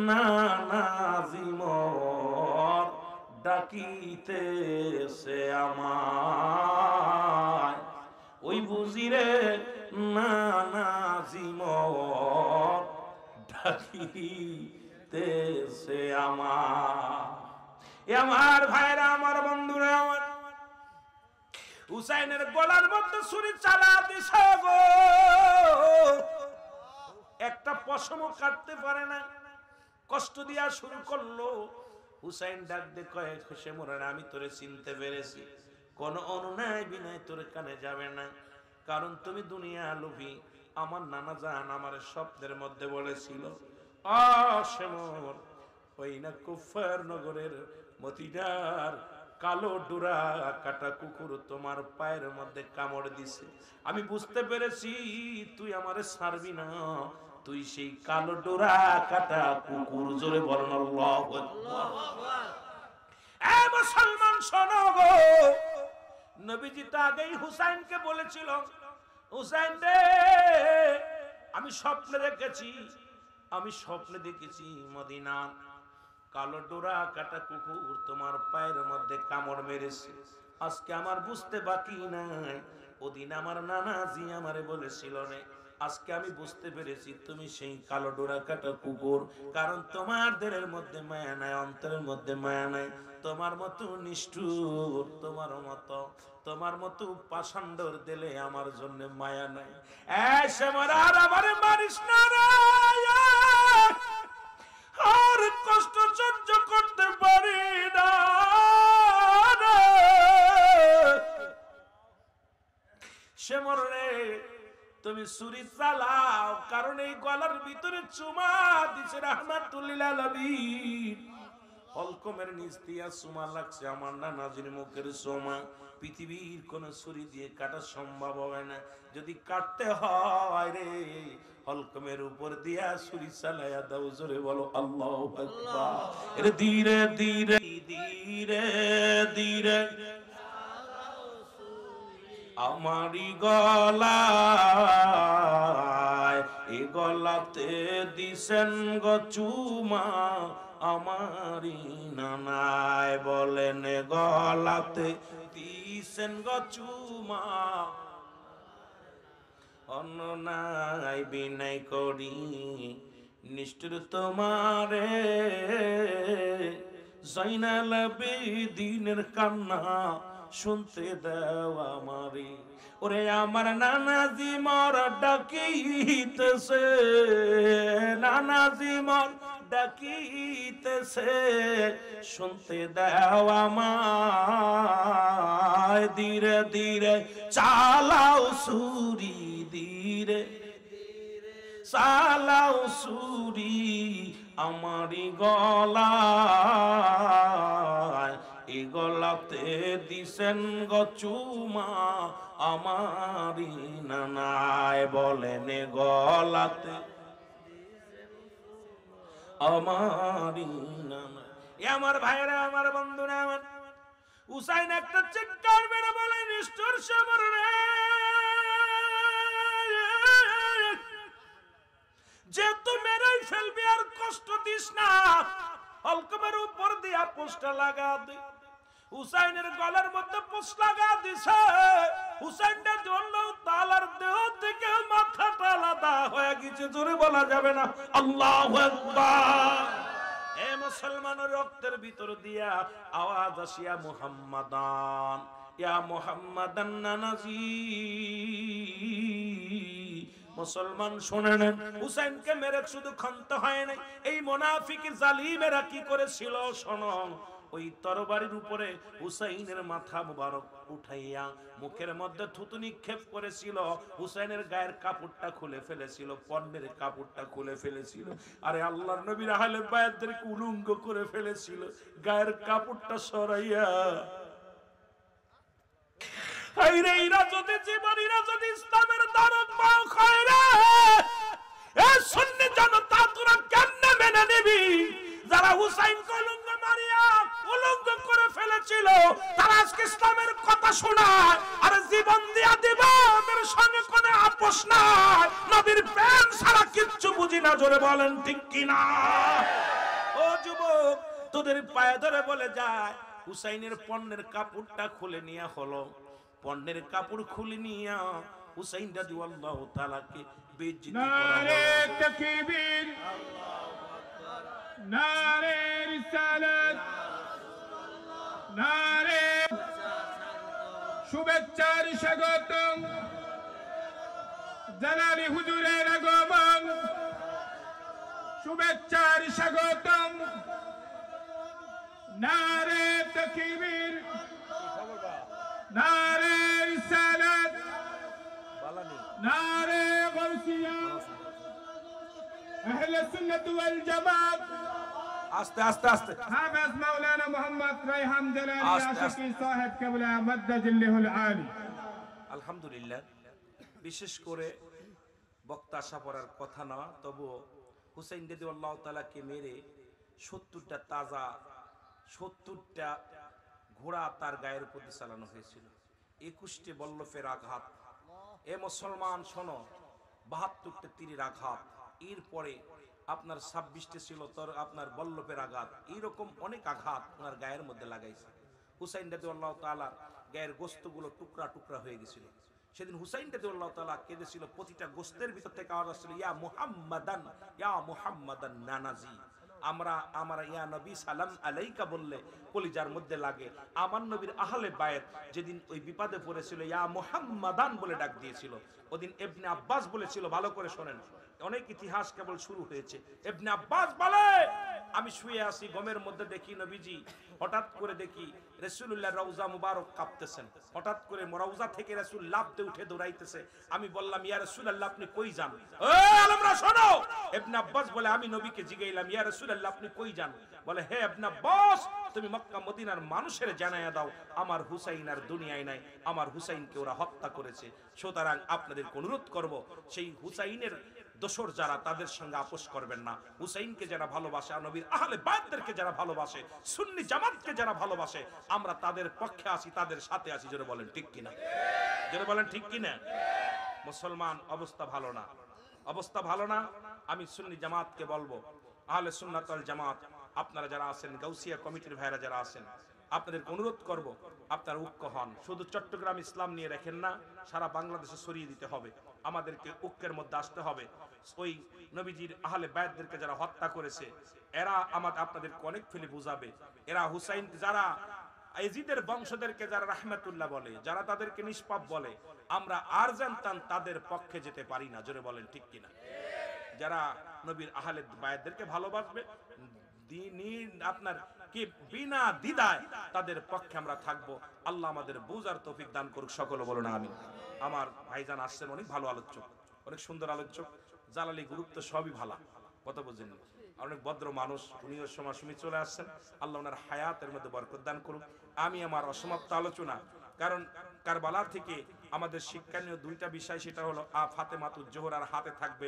নানা জিমর ডাকিতেছে আমায়। ওই বুঝি রে নানা জিমর ডাকিতেছে আমায়। আমার ভাইরা, আমার বন্ধুরা, আমার হুসাইনের গলার মধ্যে ছুরি চালা দিছে গো, একটা পশমও কাটতে পারে না, কষ্ট দিয়া শুরু করলো। হুসাইন ডাক দে কয়, শেমর, আমি তোরে চিনতে পেরেছি, কোন অনুনয় বিনয় তোর কানে যাবে না, কারণ তুমি দুনিয়া লোভী। আমার নানা জান আমার স্বপ্নের মধ্যে বলেছিল, শেমর, ওই না কুফার নগরের মদিনার কালো ডোরা কাটা কুকুর তোমার পায়ের মধ্যে কামড় দিছে। আমি বুঝতে পেরেছি তুই আমারে ছাড়বি না, তুই সেই কালো ডোরা কাটা কুকুর। জোরে বলেন আল্লাহু আকবার। এ মুসলমান শোনো গো, নবীজি তো আগেই হুসাইনকে বলেছিল, হুসাইন রে, আমি স্বপ্নে দেখেছি, আমি স্বপ্নে দেখেছি মদিনা কালো ডোরা কাটা কুকুর তোমার পায়ের মধ্যে কামড় মেরেছে। আজকে আমার বুঝতে বাকি নাই, ওদিন আমার নানাজি আমারে বলেছিল রে, আজকে আমি বুঝতে পেরেছি তুমি সেই কালো ডোরা কাটা কুকুর। কারণ তোমার দেহের মধ্যে মায়া নাই, অন্তরের মধ্যে মায়া নাই। তোমার মতো নিষ্ঠুর, তোমার মতো পাষাণ্ডর দিলে আমার জন্য মায়া নাই। এসে আর আমারে মারিস না রে, আর কষ্ট সহ্য করতে পারি না রে। শ্যামর রে, তুমি ছুরি চালাও, কারণ এই গলার ভিতরে চুমা দিছে রাহমাতুল্লিল আলামিন। হলকমের নিচ দিয়া চুমা লাগছে আমার নানাজির মুখের চুমা। পৃথিবীর কোন ছুরি দিয়ে কাটা সম্ভব হবে না। যদি কাটতে হয় রে, হলকমের উপর দিয়া ছুরি চালাইয়া দাও। জোরে বলো আল্লাহু আকবার। ধীরে ধীরে ধীরে ধীরে আমারি গলায়, এ গলাতে দিছেন গো চুমা আমারি নানায়। বলেন গলাতে দিছেন গো চুমা, অন্য নাই বিনয় করি নিষ্ঠুর তোমারে। জয়নাল আবেদিনের কান্না শুনতে দাও আমারে। ওরে আমার নানাজি মর ডাকিতেছে, নানাজি মর ডাকিতেছে, শুনতে দাও আমায়। ধীরে ধীরে চালাও ছুরি, ধীরে চালাও ছুরি আমারি গলায়। এ গলাতে দিছেন গো চুমা আমারি নানায়। বলেন গলাতে আমারি নানায়। এ আমার ভাইরা, আমার বন্ধুরা, আমার হুসাইন একটা চিৎকার মেরে বলে, নিষ্ঠুর শ্যামর রে, যেহেতু মেরেই ফেলবি আর কষ্ট দিস না, হলকমের উপর দিয়া পোস্টটা লাগা দে। হুসাইনের গলার মধ্যে পোস্ট লাগা দিছে। হুসাইনটা জন্য তালার দেহ থেকে মাথাটা আলাদা হয়ে গেছে। জোরে বলা যাবে না আল্লাহু আকবার। এ মুসলমানের রক্তের ভিতর দিয়া আওয়াজ আসিয়া মুহাম্মাদান, ইয়া মুহাম্মাদান নানাজি। মুসলমান শুনে নেন, হুসাইনকে মেরে শুধু ক্ষান্ত হয় নাই, এই মুনাফিক জালিমেরা কি করেছিল শোনো। ওই তরবারির উপরে হুসাইনের মাথা মুবারক উঠাইয়া মুখের মধ্যে থুতু নিক্ষেপ করেছিল। হুসাইনের গায়ের কাপড়টা খুলে ফেলেছিল, পণ্যের কাপড়টা খুলে ফেলেছিল। আরে আল্লাহর নবীর আহলে বায়াতদেরকে উলঙ্গ করে ফেলেছিল, গায়ের কাপড়টা সরাইয়া। এরা যদি জীবন, এরা যদি ইসলামের ধারক বাহক হয় রে, এ সুন্নি জনতা তোরা কেমনে মেনে নিবি? যারা হুসাইনকে উলঙ্গ মারিয়া উলঙ্গ করে ফেলেছিল, তারা আজকে ইসলামের কথা শোনায় আর জীবন দিয়া দিব, ওদের সঙ্গে কোনো আপোষ নাই। নবীর প্রেম ছাড়া কিচ্ছু বুঝি না। জোরে বলেন ঠিক কিনা? ও যুবক, তোদের পায়ে ধরে বলে যায়, হুসাইনের পণ্যের কাপড়টা খুলে নিয়ে হলো। পণ্যের কাপড় খুলে নিয়া হুসাইন রাদিয়াল্লাহু তাআলাকে বেইজ্জতি করা হলো। নারে তাকবীর, নারে রিসালাত, নারে শুভেচ্ছার স্বাগতম, জালালি হুজুরের আগমন, শুভেচ্ছার স্বাগতম। নারে তাকবীর, নারে রিসালাত, নারে গাউসিয়া, আহলে সুন্নাত ওয়াল জামাত। আস্তে আস্তে আস্তে হাফেজ মাওলানা মোহাম্মদ রায়হান জালালি আশিকি সাহেব কেবলা মাদ্দাজিল্লাহুল আলী। আলহামদুলিল্লাহ। বিশেষ করে বক্তা আশা পড়ার কথা না, তবুও হুসাইন রাদিয়াল্লাহু তাআলাকে মেরে 70টা তাজা 70টা ঘোড়া তার গায়ের উপর চালানো হয়েছিল। 21টি বল্লফের আঘাত। এ মুসলমান শোনো, 72টা তীরের আঘাত। এরপরে আপনার 26টি ছিল তোর আপনার বল্লভের আঘাত, এইরকম অনেক আঘাত ওনার গায়ের মধ্যে লাগাইছে। হুসাইন রাদিয়াল্লাহু তাআলার গায়ের গোশতগুলো টুকরা টুকরা হয়ে গেছিল। সেদিন হুসাইন রাদিয়াল্লাহু তাআলা কেঁদেছিল, প্রতিটা গোশতের ভিতর থেকে আওয়াজ আসছিল, ইয়া মুহাম্মাদান নানাজি। আমরা ইয়া নবী সালাম আলাইকা বললে কলিজার মধ্যে লাগে। আমার নবীর আহলে বায়াত যেদিন ওই বিপদে পড়েছিল, ইয়া মুহাম্মাদান বলে ডাক দিয়েছিল। ওদিন ইবনে আব্বাস বলেছিল, ভালো করে শোনেন, অনেক ইতিহাস কেবল শুরু হয়েছে। ইবনে আব্বাস বলে, আমি শুয়ে আছি, গমের মধ্যে দেখি নবীজি, হঠাৎ করে দেখি রাসূলুল্লাহ রওজা মুবারক কাঁপতেছেন। হঠাৎ করে রওজা থেকে রাসূল লাফতে উঠে দৌড়াইতেছে। আমি বললাম, ইয়া রাসূলুল্লাহ আপনি কই যান? এই আলেমরা শোনো। ইবনে আব্বাস বলে, আমি নবীকে জিগাইলাম, ইয়া রাসূলুল্লাহ আপনি কই যান? বলে, হে ইবনে আব্বাস, তুমি মক্কা মদিনার মানুষের জানায়া দাও আমার হুসাইন আর দুনিয়ায় নাই, আমার হুসাইনকে ওরা হত্যা করেছে। সুতরাং আপনাদের অনুরোধ করব, সেই হুসাইনের দোসর যারা, তাদের সঙ্গে আপোষ করবেন না। হুসাইনকে যারা ভালোবাসে, নবীর আহলে বায়তদেরকে যারা ভালোবাসে, সুন্নি জামাতকে যারা ভালোবাসে, আমরা তাদের পক্ষে আছি, তাদের সাথে আছি। জোরে বলেন ঠিক কিনা? জোরে বলেন ঠিক কিনা? মুসলমান অবস্থা ভালো না, অবস্থা ভালো না। আমি সুন্নি জামাতকে বলবো, আহলে সুন্নাত ওয়াল জামাত আপনারা যারা আছেন, গাউসিয়া কমিটির ভাইরা যারা আছেন, আপনাদের অনুরোধ করব, আপনারা ঐক্য হন। শুধু চট্টগ্রাম ইসলাম নিয়ে রাখেন না, সারা বাংলাদেশে ছড়িয়ে দিতে হবে। আমাদেরকে ঐক্যের মধ্যে আসতে হবে। ওই নবীজির আহলে বায়তদেরকে যারা হত্যা করেছে, এরা আপনাদেরকে অনেক ফেলে বুঝাবে। এরা হুসাইন, যারা ইয়াজিদের বংশদেরকে যারা রাহমাতুল্লাহ বলে, যারা তাদেরকে নিষ্পাপ বলে, আমরা আর জানতাম তাদের পক্ষে যেতে পারি না। জোরে বলেন ঠিক কিনা? যারা নবীর আহলে বায়তদেরকে ভালোবাসবে, আপনার কি বিনা দ্বিধায় তাদের পক্ষে আমরা থাকবো। আল্লাহ আমাদের বুঝার তৌফিক দান করুক, সকলে বলুন আমিন। আমার ভাইজান আসছেন, অনেক ভালো আলোচক, অনেক সুন্দর আলোচক, জালালি গুরুত্ব সবই ভালো, কত বুঝেন, অনেক ভদ্র মানুষ। উনিও সময় চলে আসছেন, আল্লাহ ওনার হায়াতের মধ্যে বরকত দান করুন। আমি আমার অসমাপ্ত আলোচনা, কারণ কারবালা থেকে আমাদের শিক্ষণীয় দুইটা বিষয়, সেটা হলো ফাতেমাতুজ জোহরার হাতে থাকবে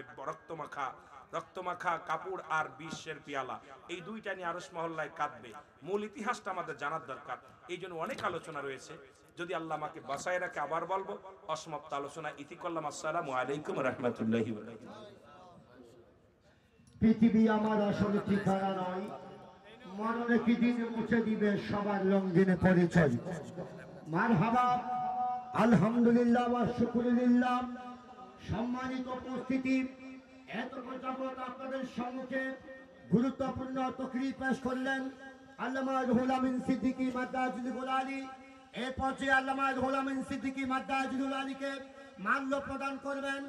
রক্তমাখা কাপড় আর বিশ্বের পিয়ালা। এই দুইটা নিয়ে আরশ মহল্লায় কাঁদবে। মূল ইতিহাসটা আমাদের জানার দরকার, এই জন্য অনেক আলোচনা রয়েছে। যদি আল্লাহ আমাকে বাঁচায় রাখে আবার বলবো। অসমাপ্ত আলোচনা ইতি করলাম। আসসালামু আলাইকুম রহমতুল্লাহি। পৃথিবী আমার আসলে ঠিকানা নয়, মরণে কি দিন মুছে দিবে সবার রঙিনে পরিচয়। মারহাবা, আলহামদুলিল্লাহ ওয়া শুকরুলিল্লাহ। সম্মানিত উপস্থিতি, এত যাবত আপনাদের সম্মুখে গুরুত্বপূর্ণ তকরির পেশ করলেন আল্লামা রুহুল আমিন সিদ্দিকী মাদ্দাজিল গোলালী। এর পর্যায়ে আল্লামা রুহুল আমিন সিদ্দিকী মাদ্দাজিল গোলালীকে মাল্য প্রদান করবেন।